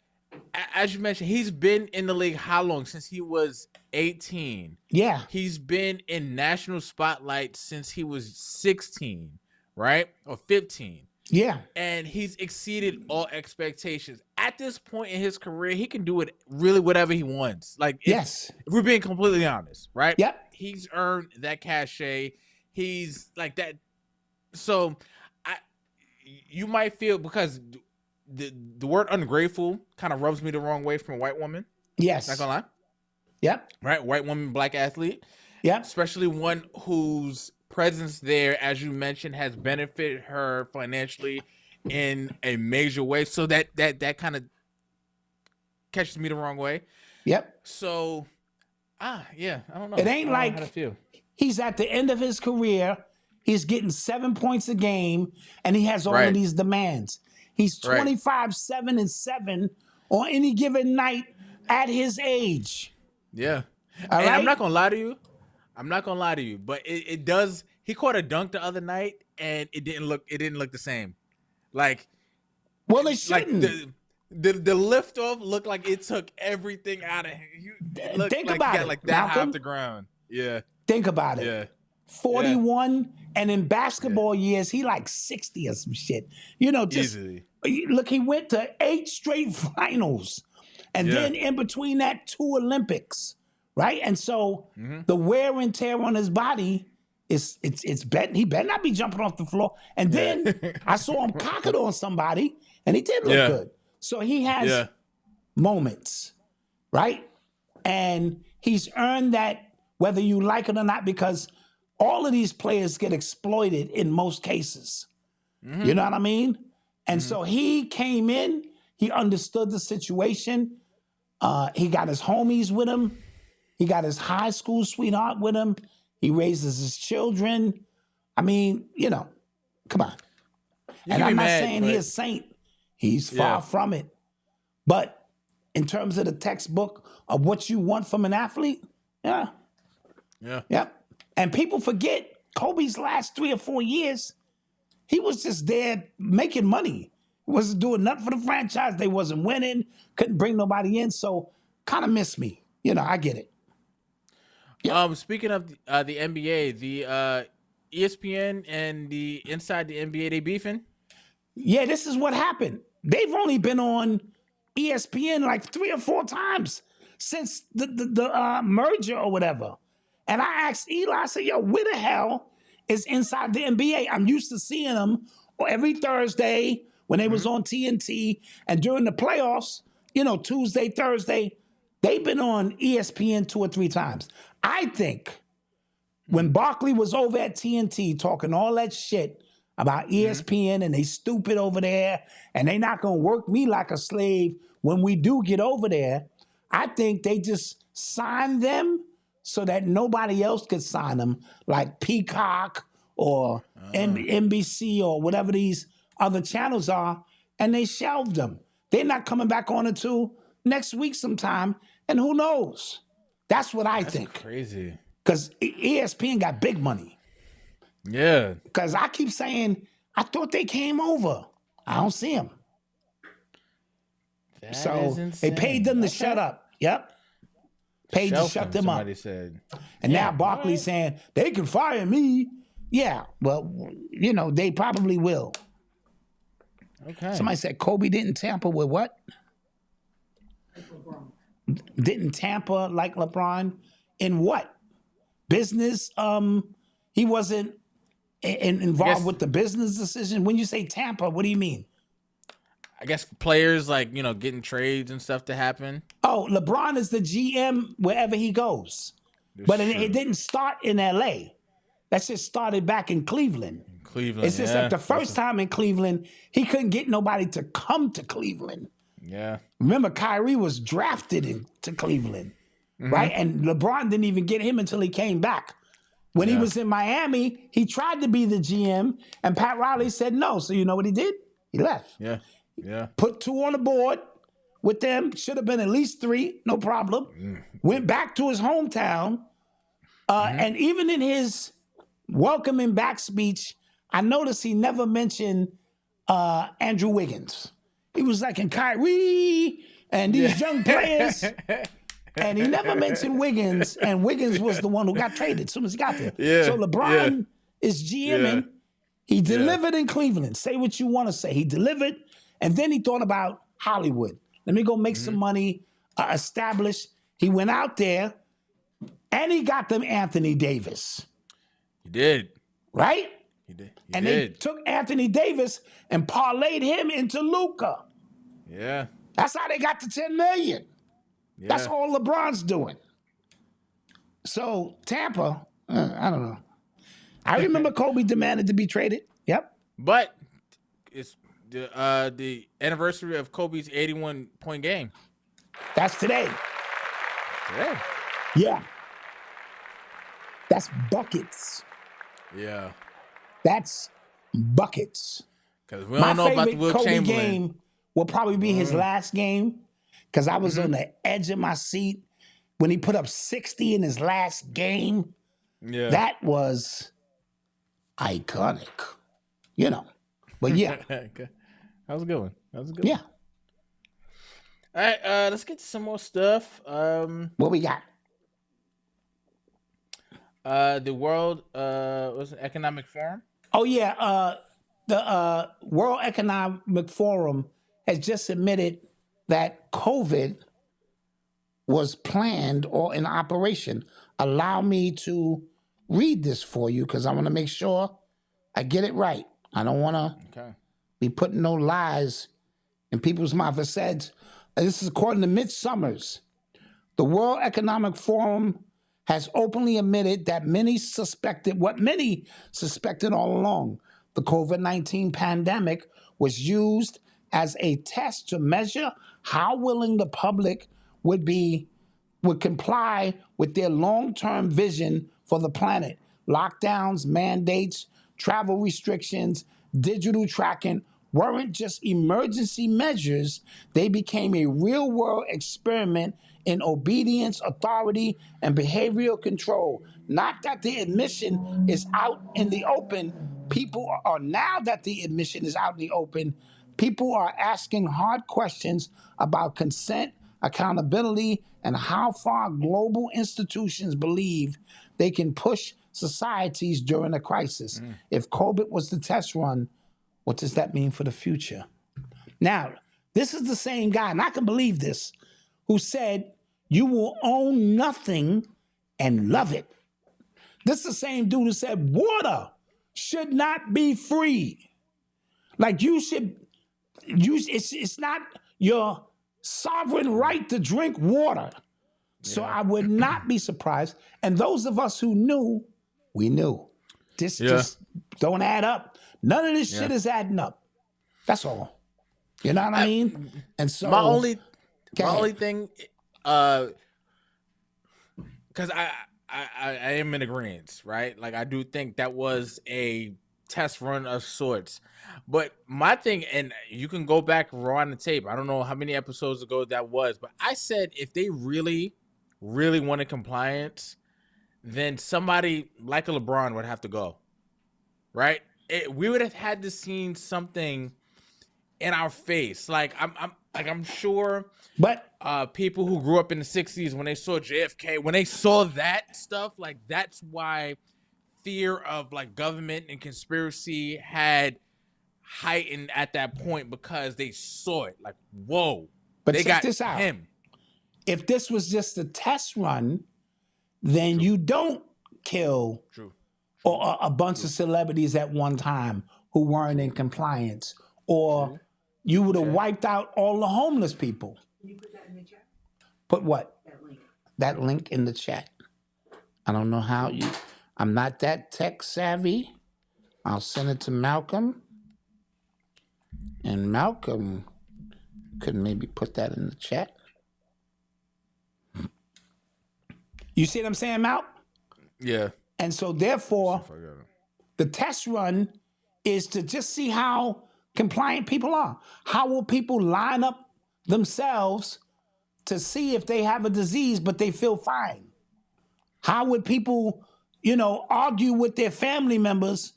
as you mentioned, he's been in the league how long? Since he was 18. Yeah. He's been in national spotlight since he was 16, right? Or 15. Yeah. And he's exceeded all expectations. At this point in his career, he can do it really whatever he wants. Like, if we're being completely honest, right? Yep. He's earned that cachet. He's like that. So you might feel, because the word ungrateful kind of rubs me the wrong way from a white woman. Yes. Not gonna lie. Yep. Right? White woman, black athlete. Yep. Especially one whose presence there, as you mentioned, has benefited her financially in a major way. So that kind of catches me the wrong way. Yep. So, yeah, I don't know. It ain't like how to feel. He's at the end of his career. He's getting 7 points a game, and he has all of these demands. He's 25, 7, and 7 on any given night at his age. Yeah. And I'm not gonna lie to you. But it does. He caught a dunk the other night, and it didn't look the same. Like, well, it shouldn't. Like the lift off looked like it took everything out of him. Think about it, like that high Malcolm. off the ground. Yeah. Think about it. Yeah. 41, and in basketball years, he like 60 or some shit. You know, just easily. Look, he went to 8 straight finals, and then in between that, 2 Olympics, right? And so the wear and tear on his body is he better not be jumping off the floor. And then I saw him cock it on somebody, and he did look good. So he has moments, right? And he's earned that, whether you like it or not, because all of these players get exploited in most cases. Mm-hmm. You know what I mean? And so he came in, he understood the situation. He got his homies with him. He got his high school sweetheart with him. He raises his children. I mean, you know, come on. And I'm not saying he's a saint. He's far from it. But in terms of the textbook of what you want from an athlete, yeah. And people forget Kobe's last 3 or 4 years, he was just there making money. He wasn't doing nothing for the franchise. They wasn't winning. Couldn't bring nobody in. So kind of miss me. I get it. Yep. Speaking of the NBA, the ESPN and the Inside the NBA, they beefing? Yeah, this is what happened. They've only been on ESPN like 3 or 4 times since the merger or whatever. And I asked Eli, I said, yo, where the hell is Inside the NBA? I'm used to seeing them every Thursday when they was on TNT. And during the playoffs, Tuesday, Thursday, they've been on ESPN 2 or 3 times. I think when Barkley was over at TNT talking all that shit about ESPN and they stupid over there and they not going to work me like a slave when we do get over there, I think they just signed them so that nobody else could sign them, like Peacock or NBC or whatever these other channels are, and they shelved them. They're not coming back on until next week sometime, and who knows? That's what I think. Crazy. Because ESPN got big money. Yeah. Because I keep saying, I thought they came over. I don't see them. So they paid them to shut up. Yep. Paid to shut them up. Said. And now Barkley's saying, they can fire me. Yeah, well, they probably will. Okay. Somebody said Kobe didn't tamper with what? Didn't tamper like LeBron in what? Business? He wasn't involved with the business decision. When you say tamper, what do you mean? I guess players getting trades and stuff to happen. Oh, LeBron is the GM wherever he goes. But it didn't start in LA. That just started back in Cleveland. It's just that the first time in Cleveland, he couldn't get nobody to come to Cleveland. Yeah. Remember, Kyrie was drafted into Cleveland, right? And LeBron didn't even get him until he came back. When he was in Miami, he tried to be the GM, and Pat Riley said no. So you know what he did? He left. Yeah. Yeah. Put 2 on the board with them. Should have been at least 3, no problem. Went back to his hometown. And even in his welcoming back speech, I noticed he never mentioned Andrew Wiggins. He was like, in Kyrie and these young players. And he never mentioned Wiggins. And Wiggins was the one who got traded as soon as he got there. Yeah. So LeBron is GMing. Yeah. He delivered in Cleveland. Say what you want to say. He delivered. And then he thought about Hollywood. Let me go make some money, establish. He went out there and he got them Anthony Davis. He did. Right? He did. They took Anthony Davis and parlayed him into Luka. Yeah. That's how they got to 10 million. Yeah. That's all LeBron's doing. So Tampa, I don't know. I remember Kobe demanded to be traded. Yep. But it's the anniversary of Kobe's 81-point game. That's today. Today. Yeah. That's buckets. Yeah. That's buckets. Because we don't know about the Will Kobe Chamberlain game will probably be his last game. Because I was on the edge of my seat when he put up 60 in his last game. Yeah. That was iconic. But yeah. How's it going? Yeah. All right, let's get to some more stuff. What we got? The World Economic Forum. Oh yeah, the World Economic Forum has just admitted that COVID was planned or in operation. Allow me to read this for you because I want to make sure I get it right. I don't want to be putting no lies in people's mouth. It said, this is according to Mitch Summers, the World Economic Forum has openly admitted that many suspected all along. The COVID-19 pandemic was used as a test to measure how willing the public would comply with their long-term vision for the planet. Lockdowns, mandates, travel restrictions, digital tracking weren't just emergency measures. They became a real-world experiment in obedience, authority, and behavioral control. Not that the admission is out in the open. Now that the admission is out in the open, people are asking hard questions about consent, accountability, and how far global institutions believe they can push societies during a crisis. If COVID was the test run, what does that mean for the future? Now, this is the same guy, and I can believe this, who said, you will own nothing and love it. This is the same dude who said water should not be free. Like it's not your sovereign right to drink water. So I would not be surprised. And those of us who knew, we knew. This just don't add up. None of this shit is adding up. That's all. You know what I mean? And so my only thing, because I am in agreement, right? Like I do think that was a test run of sorts. But my thing, and you can go back on the tape. I don't know how many episodes ago that was, but I said if they really wanted compliance, then somebody like a LeBron would have to go, right? We would have had to seen something in our face. Like I'm sure, but people who grew up in the 60s, when they saw JFK, when they saw that stuff, like that's why fear of like government and conspiracy had heightened at that point, because they saw it. Like, whoa, but they check got this out. him. If this was just a test run, then you don't kill or a bunch of celebrities at one time who weren't in compliance, or you would have wiped out all the homeless people. Can you put that in the chat? Put what? That link. That link in the chat. I don't know how I'm not that tech savvy. I'll send it to Malcolm. And Malcolm could maybe put that in the chat. You see what I'm saying, Mal? Yeah. And so therefore, the test run is to just see how compliant people are. How will people line up themselves to see if they have a disease but they feel fine? How would people, argue with their family members?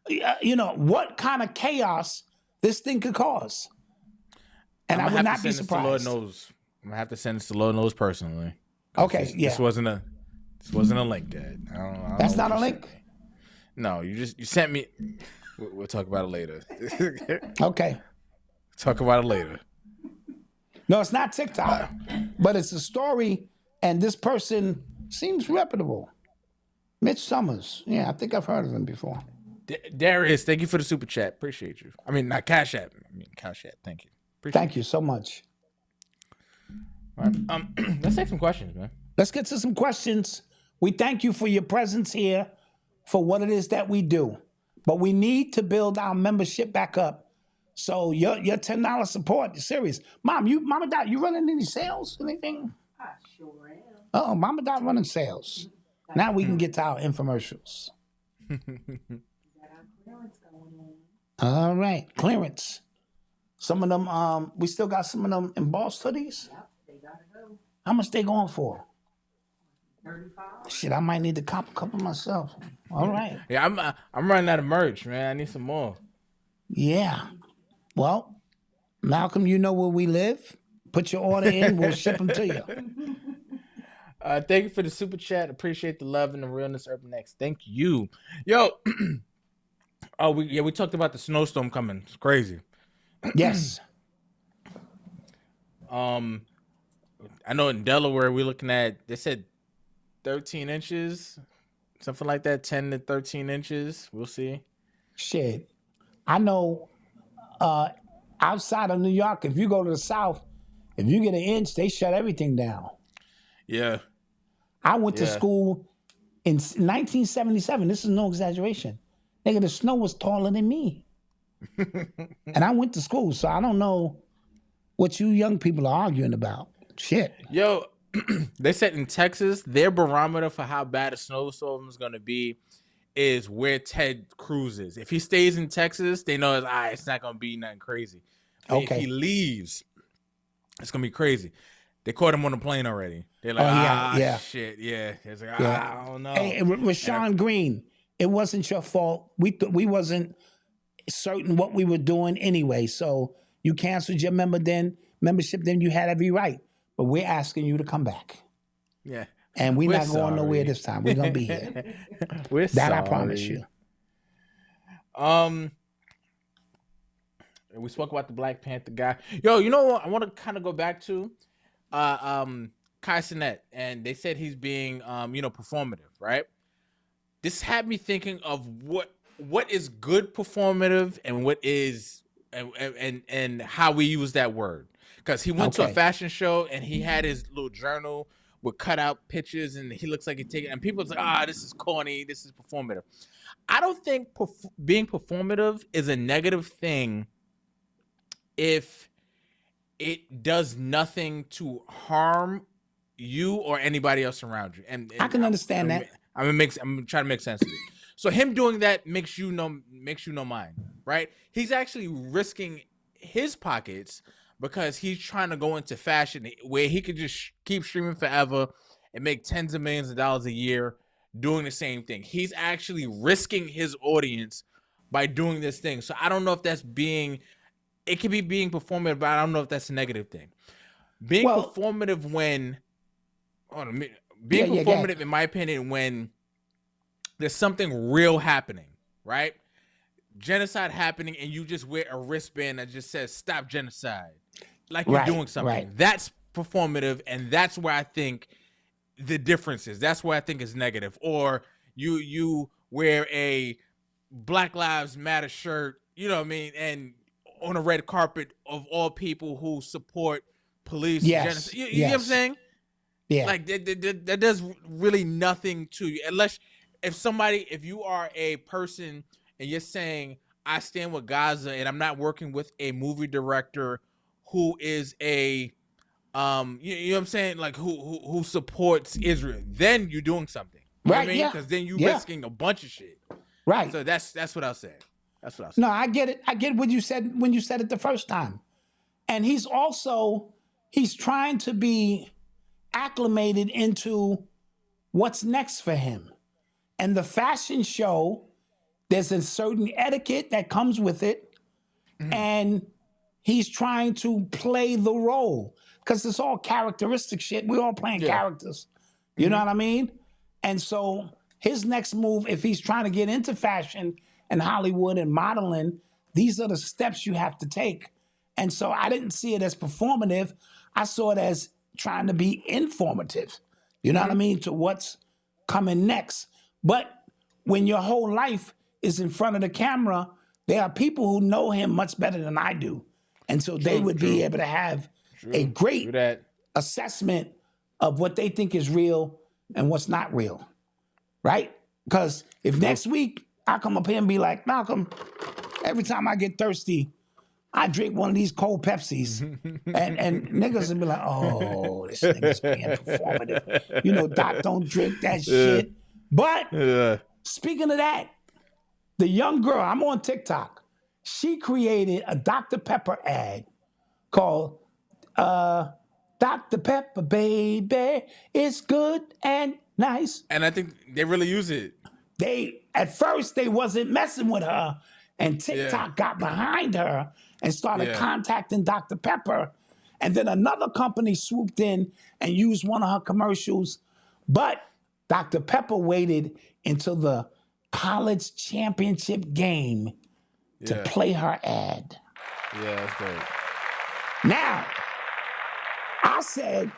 What kind of chaos this thing could cause? And I would not be surprised. Lord knows. I'm gonna have to send this to Lord knows personally. Okay, This wasn't a link, Dad. I don't That's know not a link? No, you sent me. We'll talk about it later. Okay. Talk about it later. No, it's not TikTok, but it's a story, and this person seems reputable. Mitch Summers. Yeah, I think I've heard of him before. Darius, thank you for the super chat. Appreciate you. I mean, not Cash App. Cash App. Thank you. Thank you so much. All right. Let's take some questions, man. Let's get to some questions. We thank you for your presence here, for what it is that we do. But we need to build our membership back up. So your $10 support is serious. Mama Dot, you running any sales? Anything? I sure am. Oh, Mama Dot running sales. Now we can get to our infomercials. Got our clearance going on. All right, clearance. Some of them, we still got some of them embossed hoodies. Yep, they gotta go. How much they going for? 35. Shit, I might need to cop a couple myself. All right. Yeah, I'm running out of merch, man. I need some more. Yeah. Well, Malcolm, you know where we live. Put your order in. We'll ship them to you. Thank you for the super chat. Appreciate the love and the realness, Urban X. Thank you. Yo. We talked about the snowstorm coming. It's crazy. Yes. I know in Delaware we're looking at, they said 13 inches, something like that, 10 to 13 inches. We'll see. Shit. I know outside of New York, if you go to the South, if you get an inch, they shut everything down. Yeah. I went to school in 1977. This is no exaggeration. Nigga, the snow was taller than me. And I went to school, so I don't know what you young people are arguing about. Shit. Yo, they said in Texas, their barometer for how bad a snowstorm is going to be is where Ted Cruz is. If he stays in Texas, they know it's not going to be nothing crazy. But if he leaves, it's going to be crazy. They caught him on the plane already. They're like, shit, yeah. It's like, I don't know. Hey, Rashawn Green, it wasn't your fault. We wasn't certain what we were doing anyway. So you canceled your membership. Then you had every right. But we're asking you to come back. Yeah. And we're not going nowhere this time. We're gonna be here. I promise you. We spoke about the Black Panther guy. Yo, you know what? I want to kind of go back to Kai Cenat, and they said he's being performative, right? This had me thinking of what is good performative and what is and how we use that word. Because he went to a fashion show and he had his little journal with cutout pictures, and he looks like he's taking, and people's like, this is corny, this is performative. I don't think being performative is a negative thing if it does nothing to harm you or anybody else around you. And I can understand that. I'm trying to make sense of it. So him doing that makes you no mind, right? He's actually risking his pockets because he's trying to go into fashion where he could just keep streaming forever and make tens of millions of dollars a year doing the same thing. He's actually risking his audience by doing this thing. So I don't know if that's it could be being performative, but I don't know if that's a negative thing. Being performative in my opinion, when there's something real happening, right? Genocide happening, and you just wear a wristband that just says "Stop Genocide," like you're doing something. Right. That's performative, and that's where I think the difference is. That's where I think it's negative. Or you wear a Black Lives Matter shirt, you know what I mean, and on a red carpet of all people who support police genocide. You know what I'm saying? Yeah. Like that does really nothing to you, unless if you are a person and you're saying, I stand with Gaza and I'm not working with a movie director who is a you know what I'm saying, like who supports Israel, then you're doing something. You know what I mean? Because then you're risking a bunch of shit. Right. So that's what I was saying. No, I get it. I get what you said when you said it the first time. And he's trying to be acclimated into what's next for him. And the fashion show, there's a certain etiquette that comes with it. Mm-hmm. And he's trying to play the role because it's all characteristic shit. We're all playing characters. You know what I mean? And so his next move, if he's trying to get into fashion and Hollywood and modeling, these are the steps you have to take. And so I didn't see it as performative. I saw it as trying to be informative. You know what I mean? To what's coming next. But when your whole life is in front of the camera, there are people who know him much better than I do. And so they would be able to have a great assessment of what they think is real and what's not real. Right? Because if next week I come up here and be like, Malcolm, every time I get thirsty, I drink one of these cold Pepsis. and niggas will be like, oh, this nigga's being performative. You know, Doc don't drink that shit. But speaking of that, the young girl, I'm on TikTok. She created a Dr. Pepper ad called Dr. Pepper, baby, it's good and nice. And I think they really use it. At first, they wasn't messing with her, and TikTok got behind her and started contacting Dr. Pepper. And then another company swooped in and used one of her commercials. But Dr. Pepper waited until the college championship game to play her ad. Yeah, that's great. Now, I said,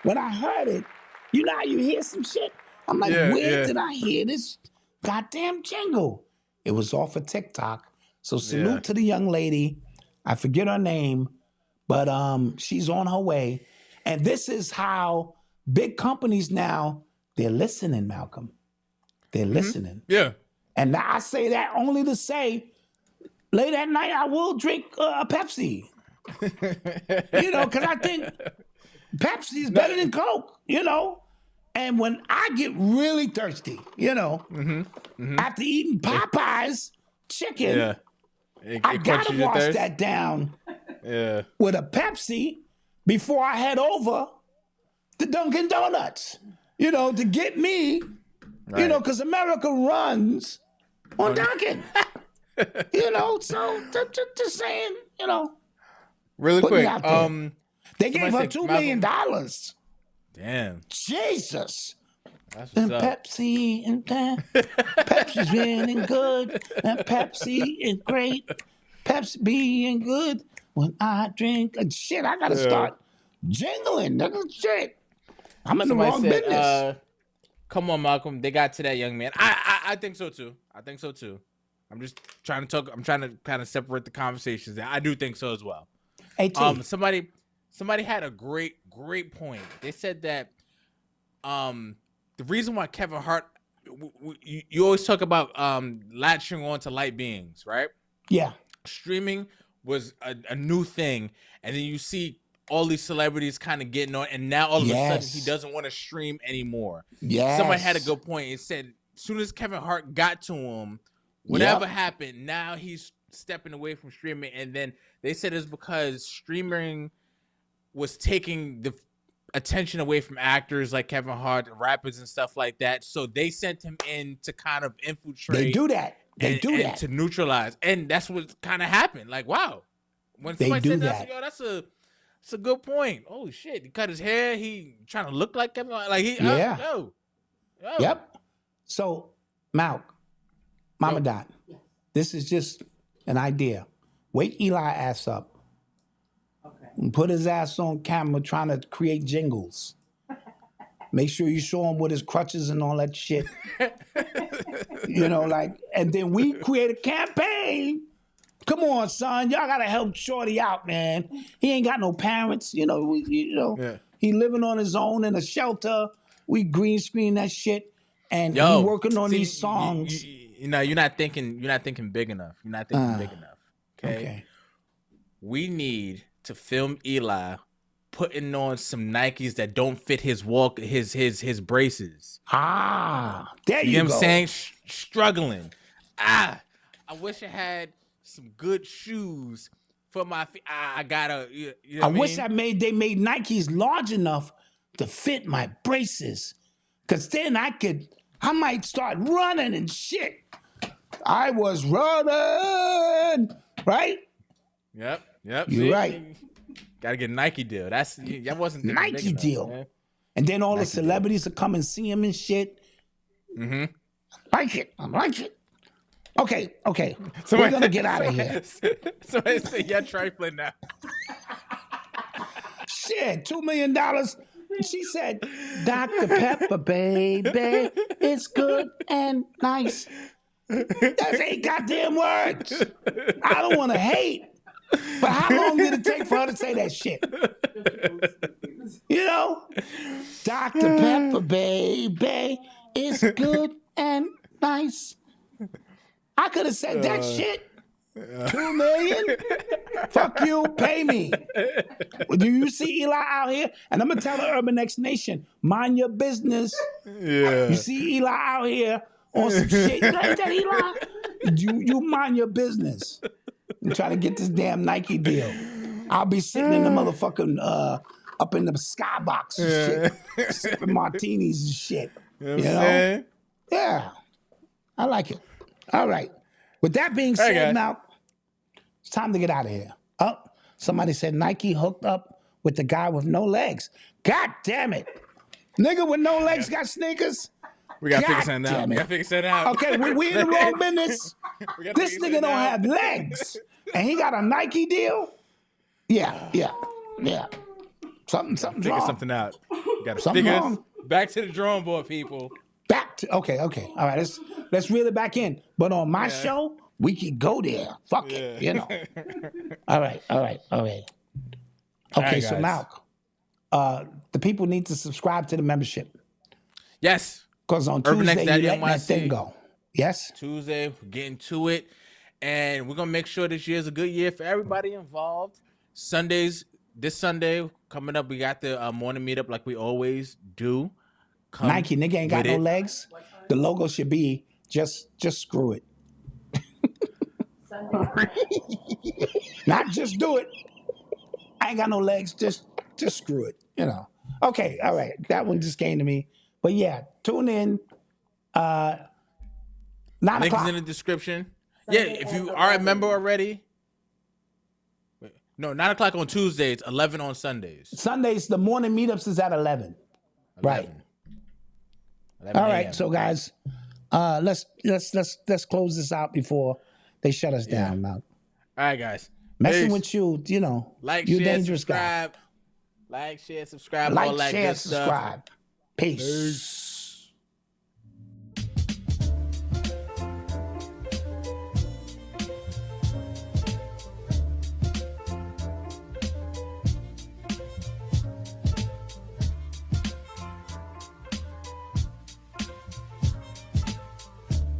when I heard it, you know how you hear some shit? I'm like, where did I hear this goddamn jingle? It was off of TikTok. So salute to the young lady. I forget her name, but she's on her way. And this is how big companies now, they're listening, Malcolm. They're listening. Yeah. And I say that only to say, late at night, I will drink a Pepsi. You know, because I think Pepsi is better than Coke, you know. And when I get really thirsty, you know, after eating Popeye's chicken, I gotta wash that down with a Pepsi before I head over the Dunkin' Donuts, to get me, Right. because America runs on Dunkin'. So just saying, Really put me quick. out there. They gave her said $2 million. Damn. Jesus. That's And what's up. Pepsi and that. Pepsi's really good. And Pepsi is great. Pepsi being good when I drink. Shit, I gotta start jingling. Nigga, shit. I'm in the wrong business. Come on, Malcolm. They got to that young man. I think so too. I'm just trying to talk. I'm trying to kind of separate the conversations. I do think so as well. AT. Somebody had a great point. They said that the reason why Kevin Hart, you always talk about latching on to light beings, right? Yeah. Streaming was a new thing, and then you see all these celebrities kind of getting on, and now all of a sudden he doesn't want to stream anymore. Yes. Somebody had a good point. It said as soon as Kevin Hart got to him, whatever happened, now he's stepping away from streaming. And then they said it's because streaming was taking the attention away from actors like Kevin Hart, rappers and stuff like that. So they sent him in to kind of infiltrate. They do that. They do that to neutralize, and that's what kind of happened. Like, wow, when they somebody do said that. yo, that's a good point. Oh shit, he cut his hair. He trying to look like Kevin Hart. Like he, yo. Yep. So, Mama Dot, this is just an idea. Wake Eli ass up. Okay. And put his ass on camera trying to create jingles. Make sure you show him with his crutches and all that shit. And then we create a campaign. Come on, son. Y'all gotta help Shorty out, man. He ain't got no parents. He living on his own in a shelter. We green screen that shit. And he working on these songs. You're not thinking big enough. You're not thinking big enough. Okay. We need to film Eli putting on some Nikes that don't fit his his braces. There you know go. what I'm saying? Struggling. I wish I had some good shoes for my feet. I gotta. I wish they made Nikes large enough to fit my braces, cause then I might start running and shit. I was running, right? Yep. You're right. Gotta get a Nike deal. That wasn't Nike deal. Man. And then all the celebrities will come and see him and shit. Mm-hmm. I like it. Okay. We're gonna get out of here. Somebody say you're trifling now. Shit, $2 million. She said, Dr. Pepper, baby, it's good and nice. That's 8 goddamn words. I don't want to hate. But how long did it take for her to say that shit? Dr. Pepper, baby, it's good and nice. I could have said that shit. $2 million? Fuck you, pay me. Do you see Eli out here? And I'm gonna tell the Urban X Nation, mind your business. Yeah. You see Eli out here on some shit. Is that Eli? You mind your business. I'm trying to get this damn Nike deal. I'll be sitting in the motherfucking up in the skybox and shit, sipping martinis and shit. You know what I'm saying? Yeah. I like it. All right. With that being said, now it's time to get out of here. Somebody said Nike hooked up with the guy with no legs. God damn it. Nigga with no legs got sneakers? We gotta figure something out. Okay, we in the wrong business. This nigga don't have legs. And he got a Nike deal? Yeah. Something's figure wrong. something out. You gotta Something figure wrong. back to the drawing board, people. Okay. All right, let's reel it back in. But on my show, we can go there. Fuck it, All right. Okay, right, so guys. Malc, the people need to subscribe to the membership. Yes. Because on Urban Tuesday, X you let that NYC. thing go. Yes? Tuesday, we're getting to it. And we're gonna make sure this year's a good year for everybody involved. This Sunday coming up, we got the morning meetup like we always do. Nike, nigga ain't got no legs. The logo should be just screw it. Not just do it. I ain't got no legs, just screw it. Okay, all right. That one just came to me. But yeah, tune in. 9 Link o'clock. is in the description. Yeah, if you are a member already. No, 9 o'clock on Tuesdays, 11 on Sundays. Sundays, the morning meetups is at 11. 11. Right. 11 All right, a.m. so guys, let's close this out before they shut us down. Now, all right, guys. messing Peace. with you, you know, Like, you share, dangerous subscribe. guy. Like, share, subscribe, all Like, that share, good stuff. subscribe. Peace.